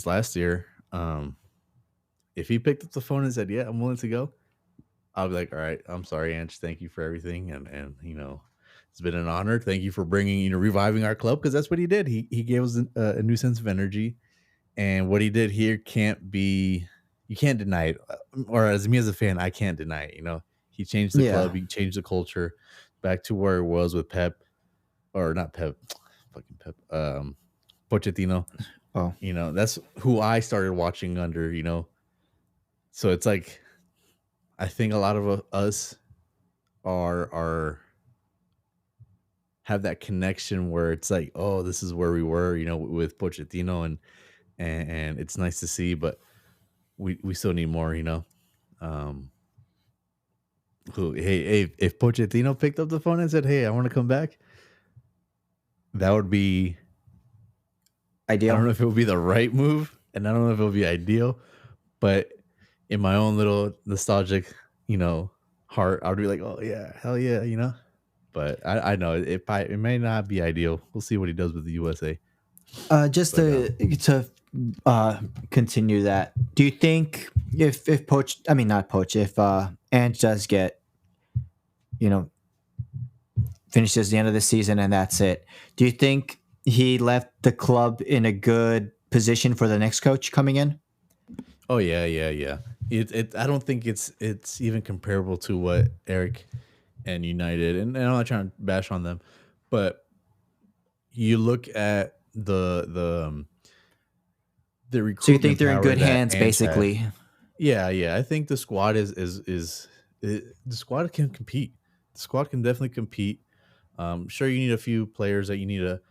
last year. If he picked up the phone and said, "Yeah, I'm willing to go," I'll be like, "All right, I'm sorry, Ange. Thank you for everything, and it's been an honor. Thank you for bringing reviving our club because that's what he did. He gave us a new sense of energy, and what he did here can't be you can't deny it. Or as me as a fan, I can't deny it. He changed the yeah. club, he changed the culture back to where it was with Pep, or not Pep, fucking Pep, Pochettino. Oh, That's who I started watching under. So it's like I think a lot of us are have that connection where it's like, oh, this is where we were, with Pochettino, and it's nice to see, but we still need more. Um, hey, if Pochettino picked up the phone and said, "Hey, I want to come back," that would be. I don't ideal. know if it would be the right move, and I don't know if it would be ideal, but in my own little nostalgic, heart, I would be like, "Oh yeah, hell yeah." But I know it may not be ideal. We'll see what he does with the USA. Just But continue that. Do you think if Poach, I mean not Poach, if Ange does get you know finishes the end of the season and that's it, do you think he left the club in a good position for the next coach coming in? oh yeah, yeah, yeah. It I don't think it's even comparable to what Eric and United, and I'm not trying to bash on them, but you look at the So you think recruitment they're in power good that hands, Ange had. basically? Yeah, yeah. I think the squad the squad can compete. The squad can definitely compete. Sure, you need a few players that you need to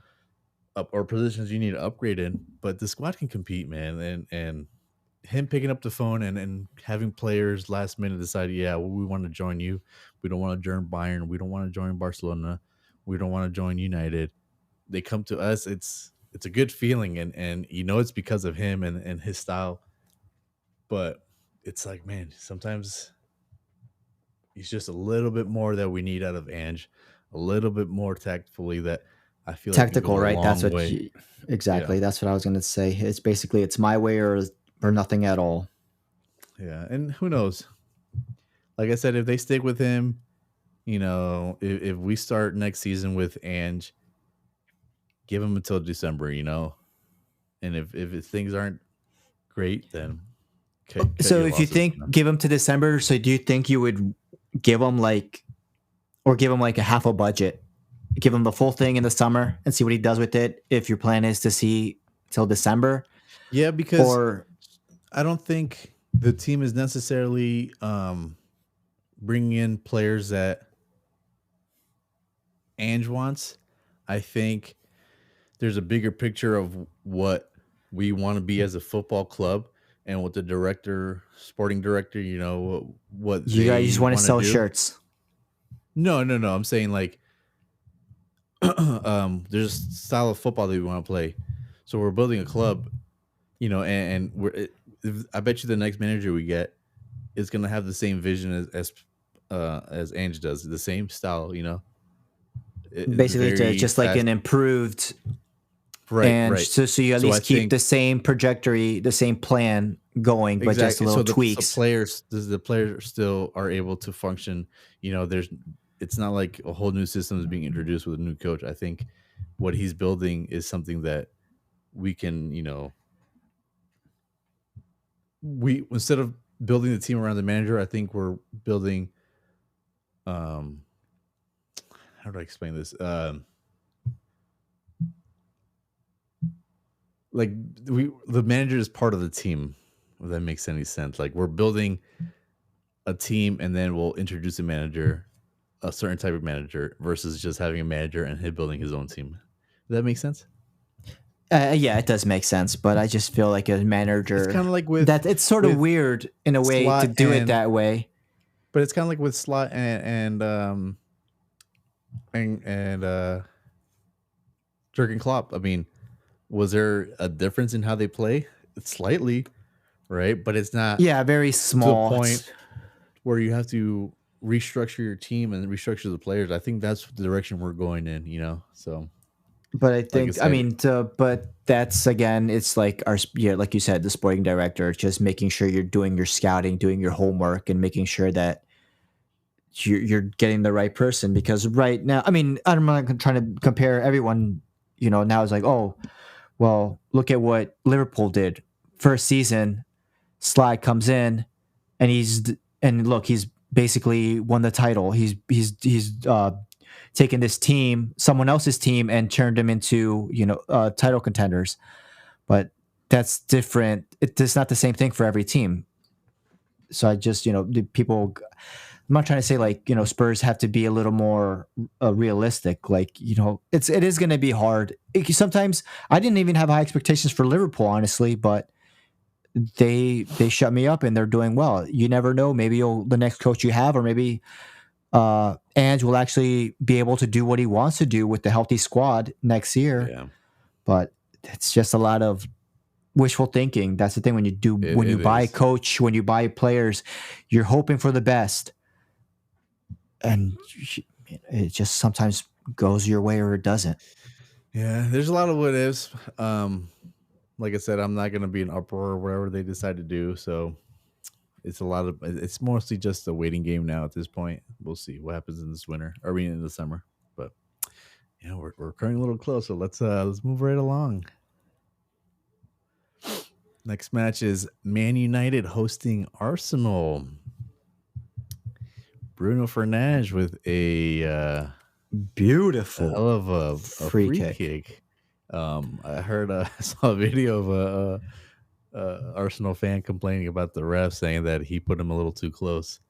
up or positions you need to upgrade in, but the squad can compete, man. And him picking up the phone and having players last minute decide, yeah, well, we want to join you. We don't want to join Bayern. We don't want to join Barcelona. We don't want to join United. They come to us. It's a good feeling, and it's because of him and his style. But it's like, man, sometimes he's just a little bit more that we need out of Ange, a little bit more tactfully that I feel like can go Tactical, a right? That's long what way. Yeah, exactly. That's what I was going to say. It's basically it's my way or nothing at all. yeah. And who knows? Like I said, if they stick with him, if we start next season with Ange, give him until December, and if things aren't great, then cut So your if you losses. think give him to December, so do you think you would give him give him like a half a budget, give him the full thing in the summer and see what he does with it? If your plan is to see till December, Yeah, because or I don't think the team is necessarily bringing in players that Ange wants. I think there's a bigger picture of what we want to be as a football club and what the sporting director, what you guys just they want to want to sell do. shirts? No, no, no. I'm saying like there's a style of football that we want to play. So we're building a club and I bet you the next manager we get is going to have the same vision as Ange does, the same style. It's Basically, it's very just like fast. an improved, Right, and right. so you at So I least keep think the same trajectory, the same plan going, but just exactly. little So tweaks. the players still are able to function. It's not like a whole new system is being introduced with a new coach. I think what he's building is something that we can, we instead of building the team around the manager, I think we're building. Um, how do I explain this? Like the manager is part of the team. If that makes any sense. Like we're building a team, and then we'll introduce a certain type of manager, versus just having a manager and him building his own team. Does that make sense? Yeah, it does make sense, but I just feel like a It's manager kind of like that it's sort of with weird in a way to Slot do it that way. but it's kind of like with Slot and Jurgen Klopp. I mean, was there a difference in how they play? Slightly, right? But it's not Yeah, very to a small. point where you have to restructure your team and restructure the players. I think that's the direction we're going in. So, But I like I think, I said, mean, but that's again, it's like yeah, like you said, the sporting director, just making sure you're doing your scouting, doing your homework, and making sure that you're getting the right person. Because right now, I mean, I'm not trying to compare everyone. Now it's like, oh, well, look at what Liverpool did first season. Slide comes in, and he's basically won the title. He's taken this team, someone else's team, and turned them into title contenders. But that's different. It's not the same thing for every team. So I just the people. I'm not trying to say like Spurs have to be a little more realistic. Like it is going to be hard. Sometimes I didn't even have high expectations for Liverpool, honestly, but they shut me up and they're doing well. You never know. Maybe the next coach you have, or maybe Ange will actually be able to do what he wants to do with the healthy squad next year. yeah, But it's just a lot of wishful thinking. That's the thing when you buy a is. coach, when you buy players, you're hoping for the best, and it just sometimes goes your way or it doesn't. Yeah, there's a lot of what ifs. Like I said, I'm not going to be an uproar or whatever they decide to do. So it's mostly just a waiting game now at this point. We'll see what happens in this winter, or in the summer. But we're coming a little close, so let's move right along. Next match is Man United hosting Arsenal. Bruno Fernandes with a Beautiful hell of a free free kick. kick. I saw a video of a Arsenal fan complaining about the ref, saying that he put him a little too close.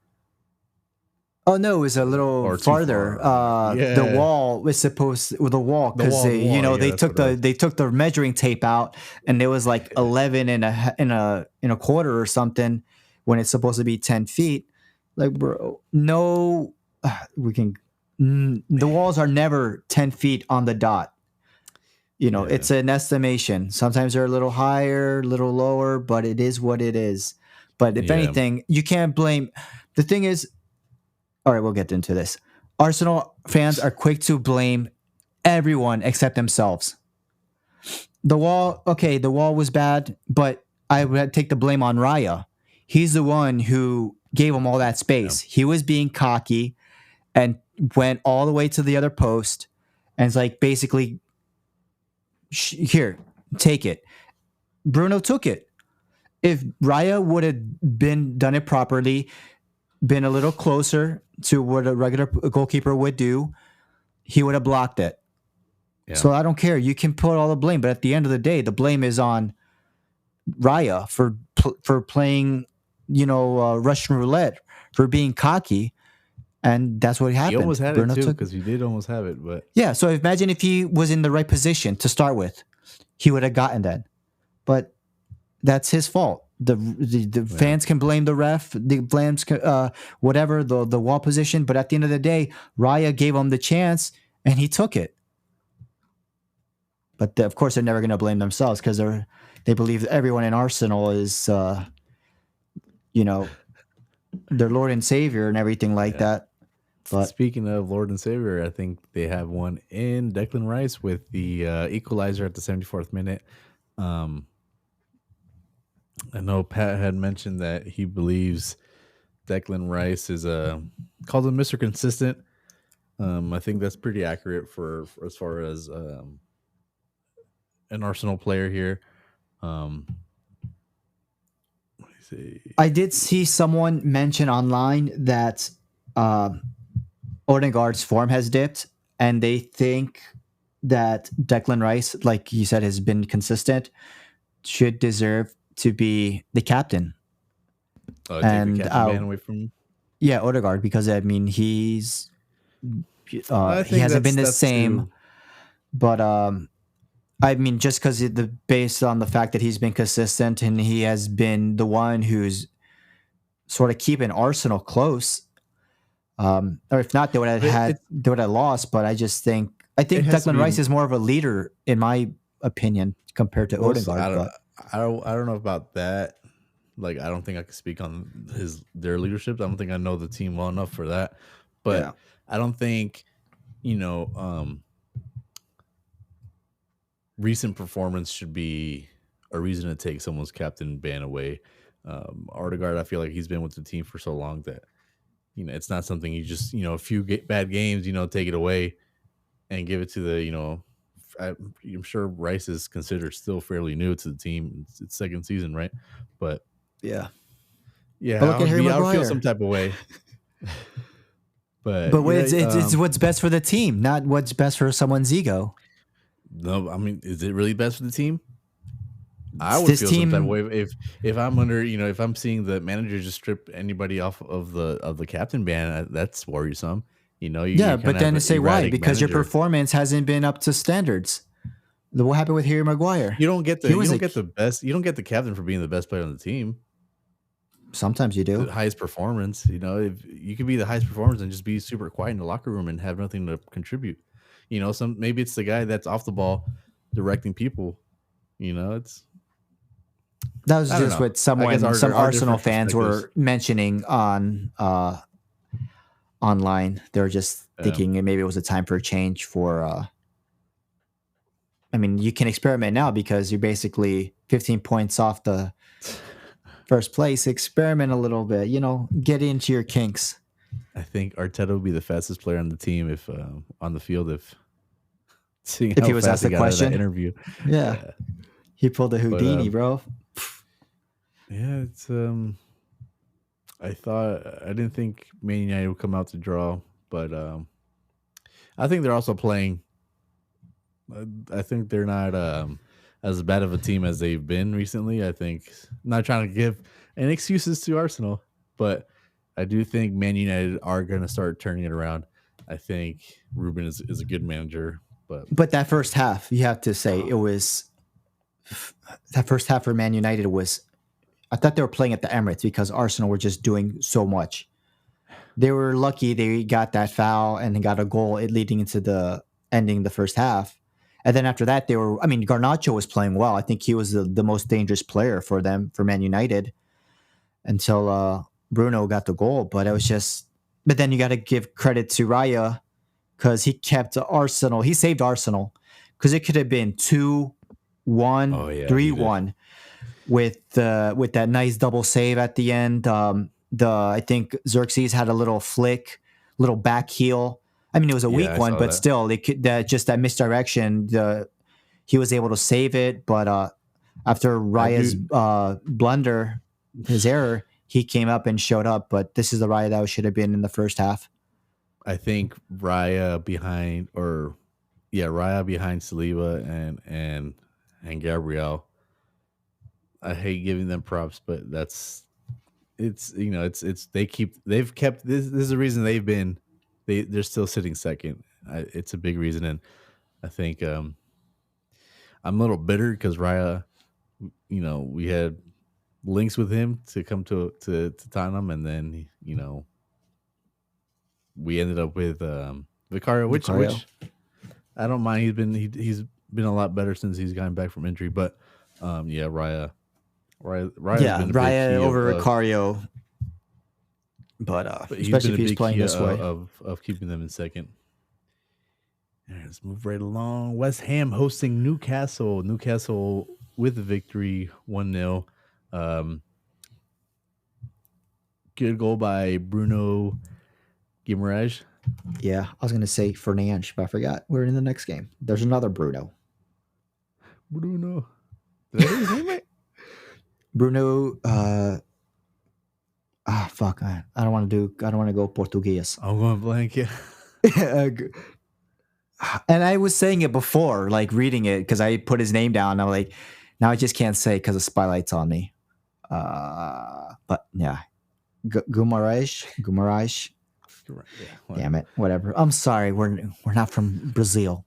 Oh no, it was a little Or too farther. far. The Yeah. wall was supposed with the wall The because wall, they, yeah, they that's took what it was. they took the measuring tape out, and it was like 11 and a quarter or something when it's supposed to be 10 feet. Like, bro, no, the walls are never 10 feet on the dot. Yeah. It's an estimation. Sometimes they're a little higher, a little lower, but it is what it is. But if Yeah. anything, you can't blame. The thing is, all right, we'll get into this. Arsenal fans are quick to blame everyone except themselves. The wall was bad, but I would take the blame on Raya. He's the one who gave him all that space. He was being cocky and went all the way to the other post, and it's like, basically, here, take it. Bruno took it. If Raya would have done it properly, been a little closer to what a regular goalkeeper would do, he would have blocked it. Yeah. So I don't care. You can put all the blame, but at the end of the day, the blame is on Raya for playing, Russian roulette, for being cocky, and that's what happened. He almost had Bruno it too, took- because he did almost have it, but Yeah, so imagine if he was in the right position to start with, he would have gotten that. But that's his fault. The fans can blame the ref, the blames whatever, the wall position, but at the end of the day, Raya gave him the chance and he took it. But of course, they're never going to blame themselves because they believe everyone in Arsenal is, you know, their Lord and Savior and everything like that. But Speaking of Lord and Savior, I think they have one in Declan Rice with the equalizer at the 74th minute. Um, I know Pat had mentioned that he believes Declan Rice is calls him Mr. Consistent. I think that's pretty accurate for as far as an Arsenal player here. Let me see. I did see someone mention online that Odegaard's form has dipped, and they think that Declan Rice, like you said, has been consistent, should deserve to be the captain. Take And the captain ban away from him. yeah, Odegaard, because I mean he's I he think hasn't been the that's same, too- but I mean just because based on the fact that he's been consistent and he has been the one who's sort of keeping Arsenal close. Or if not, they would have they would have lost. But I think has to Declan be- Rice is more of a leader, in my opinion, compared to Well, Odegaard. I don't know about that. Like, I don't think I can speak on their leadership. I don't think I know the team well enough for that. But Yeah. I don't think, recent performance should be a reason to take someone's captain ban away. Odegaard, I feel like he's been with the team for so long that it's not something you just a few bad games take it away and give it to the I'm sure Rice is considered still fairly new to the team. It's second season, right? But yeah. yeah, But look at Harry I would feel Maguire. some type of way. But It's what's best for the team, not what's best for someone's ego. no, I mean, is it really best for the team? I would This feel some type of team- way if I'm under, if I'm seeing the manager just strip anybody off of the captain ban. That's worrisome. Yeah, but then to say why? Because your performance hasn't been up to standards. What happened with Harry Maguire? You don't get He was the best. You don't get the captain for being the best player on the team. Sometimes you do. The highest performance. If you could be the highest performance and just be super quiet in the locker room and have nothing to contribute. Maybe it's the guy that's off the ball directing people. It's. That was I don't just know. what some our Arsenal different fans were mentioning on online. They were just thinking maybe it was a time for a change for. I mean, you can experiment now because you're basically 15 points off the first place. Experiment a little bit, get into your kinks. I think Arteta would be the fastest player on the team if on the field if seeing If how he was fast asked the he got out of that question? interview. Yeah. He pulled the Houdini, bro. Yeah, it's I didn't think Man United would come out to draw, but I think they're also playing. I think they're not as bad of a team as they've been recently. I think not trying to give any excuses to Arsenal, but I do think Man United are going to start turning it around. I think Ruben is a good manager, But that first half, you have to say it was that first half for Man United was. I thought they were playing at the Emirates because Arsenal were just doing so much. They were lucky they got that foul and they got a goal leading into the ending the first half. And then after that, Garnacho was playing well. I think he was the most dangerous player for them, for Man United, until Bruno got the goal. But it was just, but then you got to give credit to Raya because he kept Arsenal. He saved Arsenal because it could have been 2-1, Oh, yeah, 3-1 with that nice double save at the end. I think Xerxes had a little flick, little back heel. I mean, it was a weak I one, saw but that. still, just that misdirection. He was able to save it, but after Raya's blunder, his error, he came up and showed up. But this is the Raya that should have been in the first half. I think Raya behind Saliba and Gabriel. I hate giving them props, but they've kept this is the reason they're still sitting second. It's a big reason, and I think I'm a little bitter because Raya, we had links with him to come to Tottenham, and then we ended up with Vicario, which I don't mind. He's been a lot better since he's gotten back from injury, but Yeah, Raya's Yeah, been a big Raya key over Ricario, but but he's been especially a if he's big playing key this way. of keeping them in second. All right, let's move right along. West Ham hosting Newcastle. Newcastle with the victory, 1-0. Good goal by Bruno Guimaraes. Yeah, I was gonna say Fernandes, but I forgot. We're in the next game. There's another Bruno. Bruno. Did I say his name right? Bruno. Fuck. I don't want to go Portuguese. I'm going blank. Yeah. And I was saying it before, like reading it, because I put his name down. And I'm like, now I just can't say because the spotlight's on me. But yeah, Gumaraj. Yeah, Damn it, whatever. I'm sorry, we're not from Brazil.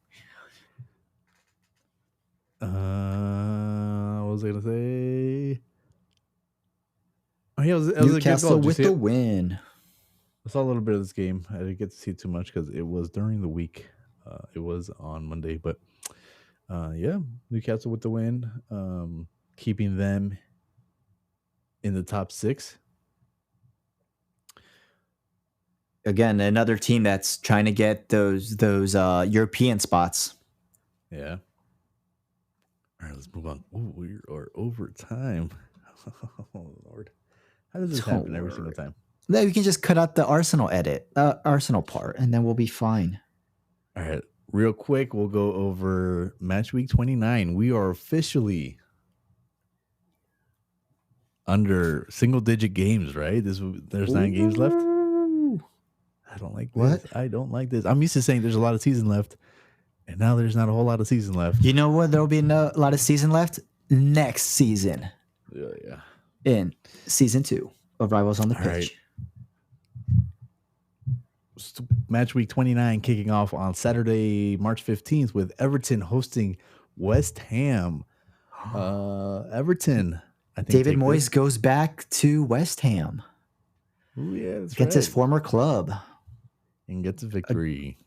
What was I gonna say? Oh, yeah, it was a good Newcastle goal. Did you with see the it? win. I saw a little bit of this game. I didn't get to see too much because it was during the week. It was on Monday, but yeah, Newcastle with the win, keeping them in the top 6. Again, another team that's trying to get those European spots. Yeah. All right, let's move on. Oh, we are overtime. Oh Lord, how does this happen every single time? Then we can just cut out the Arsenal part, and then we'll be fine. All right, real quick, we'll go over match week 29. We are officially under single-digit games, right? There's 9 games left. I don't like this. What? I don't like this. I'm used to saying there's a lot of season left, and now there's not a whole lot of season left. You know what? There'll be a lot of season left next season. Yeah. In season 2 of Rivals on the All Pitch. Right. Match week 29 kicking off on Saturday, March 15th with Everton hosting West Ham. Everton, I think David Moyes goes back to West Ham. Ooh, yeah, that's Gets his former club. And gets a victory.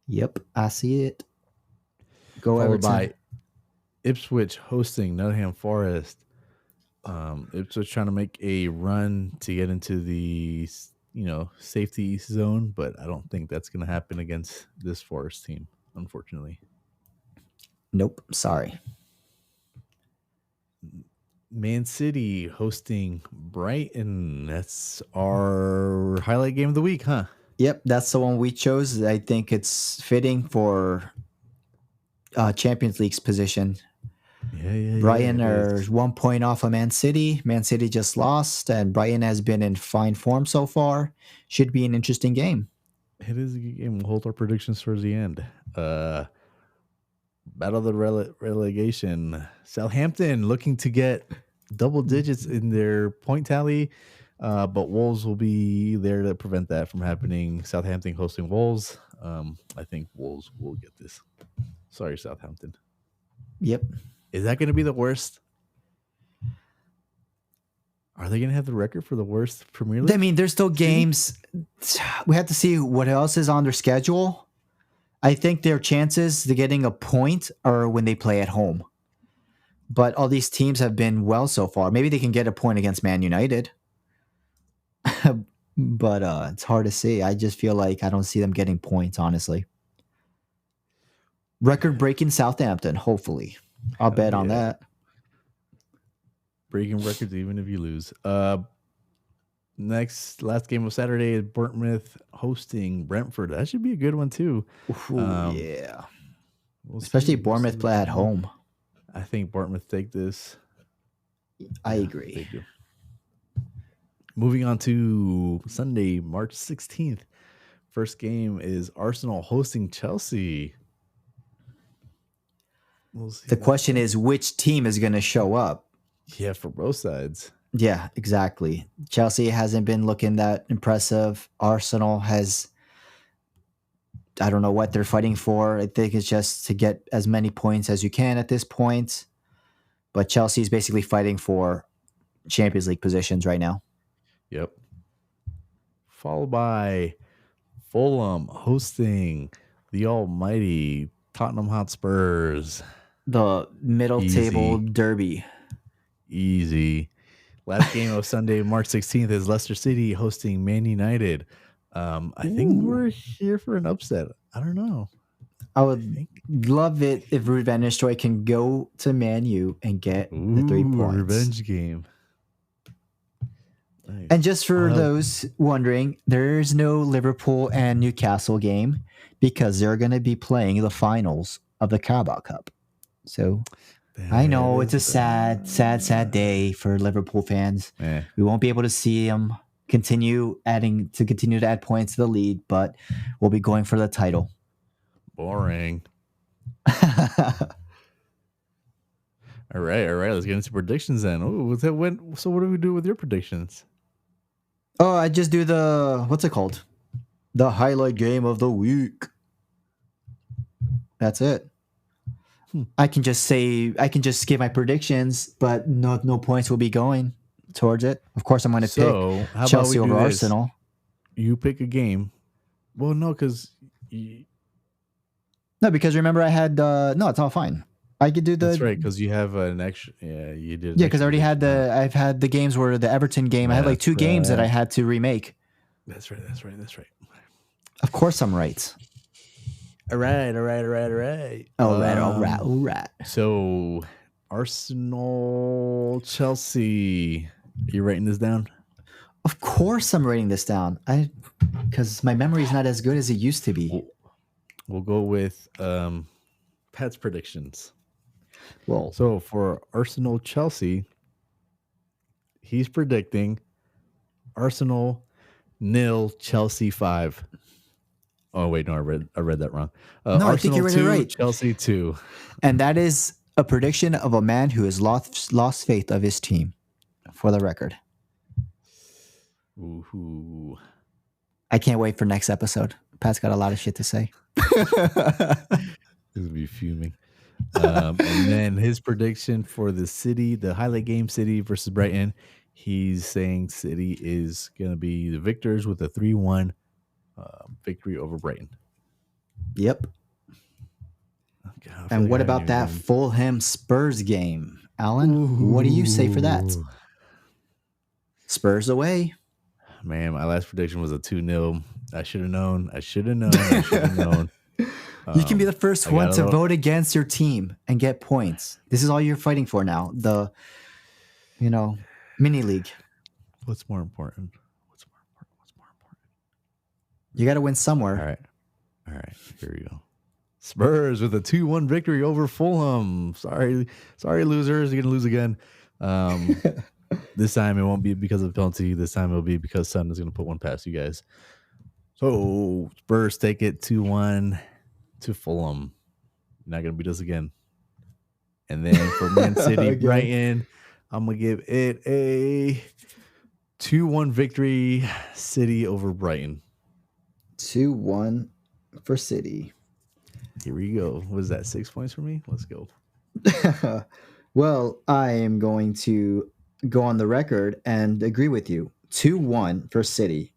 Yep, I see it. Go Followed Everton. by Ipswich hosting Nottingham Forest. Ipswich trying to make a run to get into the safety zone, but I don't think that's going to happen against this Forest team, unfortunately. Nope, sorry. Man City hosting Brighton. That's our highlight game of the week, huh? Yep, that's the one we chose. I think it's fitting for Champions League's position. Yeah. Brighton are 1 point off of Man City. Man City just lost, and Brighton has been in fine form so far. Should be an interesting game. It is a good game. We'll hold our predictions towards the end. Battle of the relegation. Southampton looking to get double digits in their point tally, but Wolves will be there to prevent that from happening. Southampton hosting Wolves. I think Wolves will get this. Sorry, Southampton. Yep. Is that going to be the worst? Are they going to have the record for the worst Premier League? I mean, there's still games. We have to see what else is on their schedule. I think their chances to getting a point are when they play at home. But all these teams have been well so far. Maybe they can get a point against Man United. But it's hard to see. I just feel like I don't see them getting points, honestly. Record-breaking Southampton, hopefully. I'll bet on that. Breaking records even if you lose. Last game of Saturday is Bournemouth hosting Brentford. That should be a good one too. Ooh, yeah. We'll Especially see. Bournemouth play at home. I think Bournemouth take this. I agree. They do. Moving on to Sunday, March 16th. First game is Arsenal hosting Chelsea. We'll see. The question is, which team is going to show up? Yeah, for both sides. Yeah, exactly. Chelsea hasn't been looking that impressive. Arsenal has, I don't know what they're fighting for. I think it's just to get as many points as you can at this point. But Chelsea is basically fighting for Champions League positions right now. Yep. Followed by Fulham hosting the almighty Tottenham Hotspurs. the middle table Easy. derby. Easy. Last game of Sunday, March 16th, is Leicester City hosting Man United. I think we're here for an upset. I don't know. I would love it if Ruud van Nistelrooy can go to Man U and get the 3 points. Revenge game. Nice. And just for those wondering, there's no Liverpool and Newcastle game because they're going to be playing the finals of the Carabao Cup. So I know it's a sad day for Liverpool fans. We won't be able to see them continue to add points to the lead, but we'll be going for the title. Boring. All right. Let's get into predictions then. Oh, so what do we do with your predictions? Oh, I just do what's it called? The highlight game of the week. That's it. I can just give my predictions, but no points will be going towards it. Of course, I'm going to pick Chelsea over Arsenal. You pick a game. Well, no, because remember I had no, it's all fine. I could do that's right, because you have an extra. Yeah, you did. Yeah, because I already had I've had the games where the Everton game. I had like 2 games that I had to remake. That's right. Of course, I'm right. All right. All right. So, Arsenal, Chelsea. Are you writing this down? Of course, I'm writing this down. Because my memory is not as good as it used to be. We'll go with Pat's predictions. Well, so for Arsenal, Chelsea, he's predicting Arsenal 0, Chelsea 5. Oh wait, no, I read that wrong. No, Arsenal, I think you read 2, it right. Chelsea 2, and that is a prediction of a man who has lost faith of his team. For the record, ooh, I can't wait for next episode. Pat's got a lot of shit to say. He'll be fuming. And then his prediction for the highlight game, City versus Brighton. He's saying City is going to be the victors with a 3-1 victory over Brighton. Yep. And what about that Fulham Spurs game, Alan? Ooh. What do you say for that? Spurs away. Man, my last prediction was a 2-0. I should have known. You can be the first one to vote against your team and get points. This is all you're fighting for now. The, mini league. What's more important? You got to win somewhere. All right. Here we go. Spurs with a 2-1 victory over Fulham. Sorry, losers. You're going to lose again. This time it won't be because of the penalty. This time it'll be because Son is going to put one past you guys. So Spurs take it 2-1 to Fulham. You're not going to beat us again. And then for Man City, Brighton, I'm going to give it a 2-1 victory, City over Brighton. 2-1 for City. Here we go. What is that, 6 points for me? Let's go. Well, I am going to go on the record and agree with you. 2-1 for City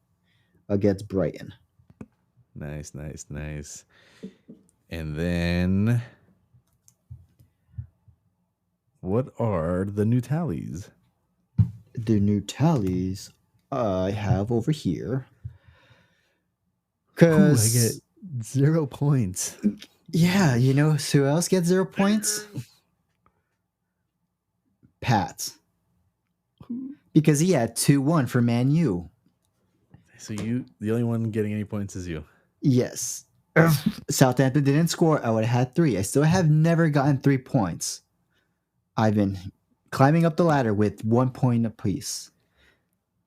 against Brighton. Nice. And then what are the new tallies? The new tallies I have over here. Because I get 0 points. Yeah, who else gets 0 points? Pat. Because he had 2-1 for Man U. So the only one getting any points is you. Yes. Southampton didn't score. I would have had 3. I still have never gotten 3 points. I've been climbing up the ladder with 1 point apiece.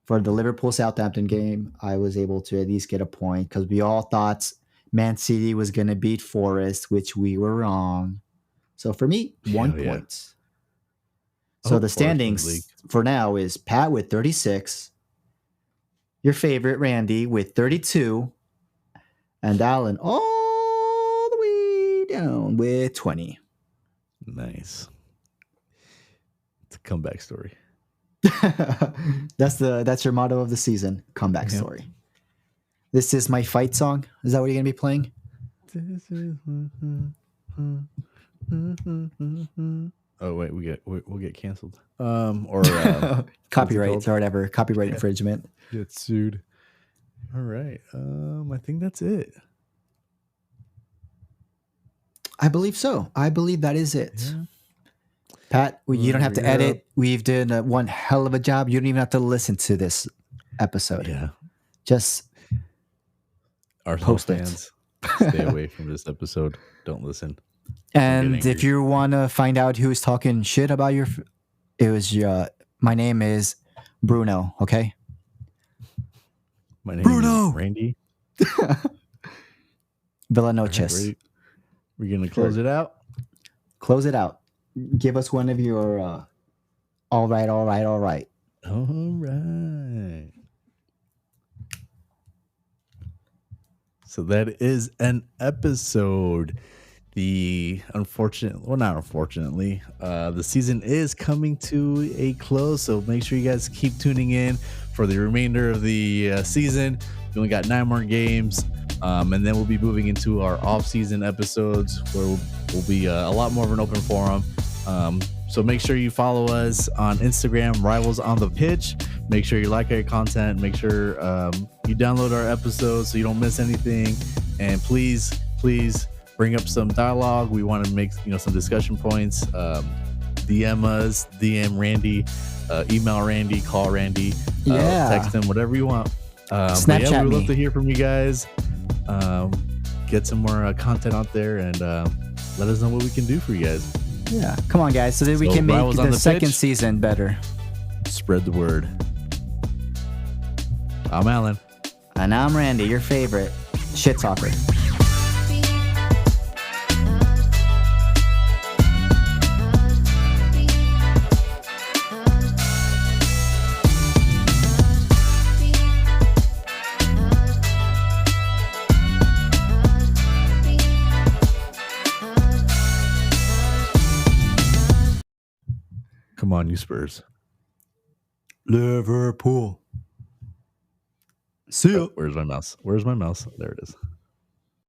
For the Liverpool-Southampton game, I was able to at least get a point because we all thought Man City was going to beat Forest, which we were wrong. So for me, 1 point. So the standings for now is Pat with 36, your favorite Randy with 32, and Alan all the way down with 20. Nice. It's a comeback story. That's your motto of the season, comeback story. This is my fight song. Is that what you're going to be playing? This is Oh wait, we'll get canceled. Or Copyrights called? or whatever. Copyright infringement. get sued. All right. I think that's it. I believe so. I believe that is it. Yeah. Pat, you don't have to You're edit. up. We've done one hell of a job. You don't even have to listen to this episode. Yeah. Just Arsenal Post it. fans, stay away from this episode. Don't listen. and angry. if you want to find out who's talking shit about my name is Bruno. Okay, My name Bruno! is Randy. Villa All right, Noches. we're gonna close it out. Close it out. Give us one of your all right. All right. So that is an episode. Not unfortunately, the season is coming to a close. So make sure you guys keep tuning in for the remainder of the season. We only got 9 more games, and then we'll be moving into our off-season episodes where we'll be a lot more of an open forum. So make sure you follow us on Instagram, Rivals on the Pitch. Make sure you like our content. Make sure you download our episodes so you don't miss anything. And please bring up some dialogue. We want to make some discussion points. DM us, DM Randy, email Randy, call Randy, text him, whatever you want. Snapchat we would me. love to hear from you guys. Get some more content out there and let us know what we can do for you guys. Yeah, come on, guys, so that we So can make Rivals on the the second Pitch. season better. Spread the word. I'm Alan. And I'm Randy, your favorite shit talker. Come on, you Spurs. Liverpool. See ya. Where's my mouse? There it is.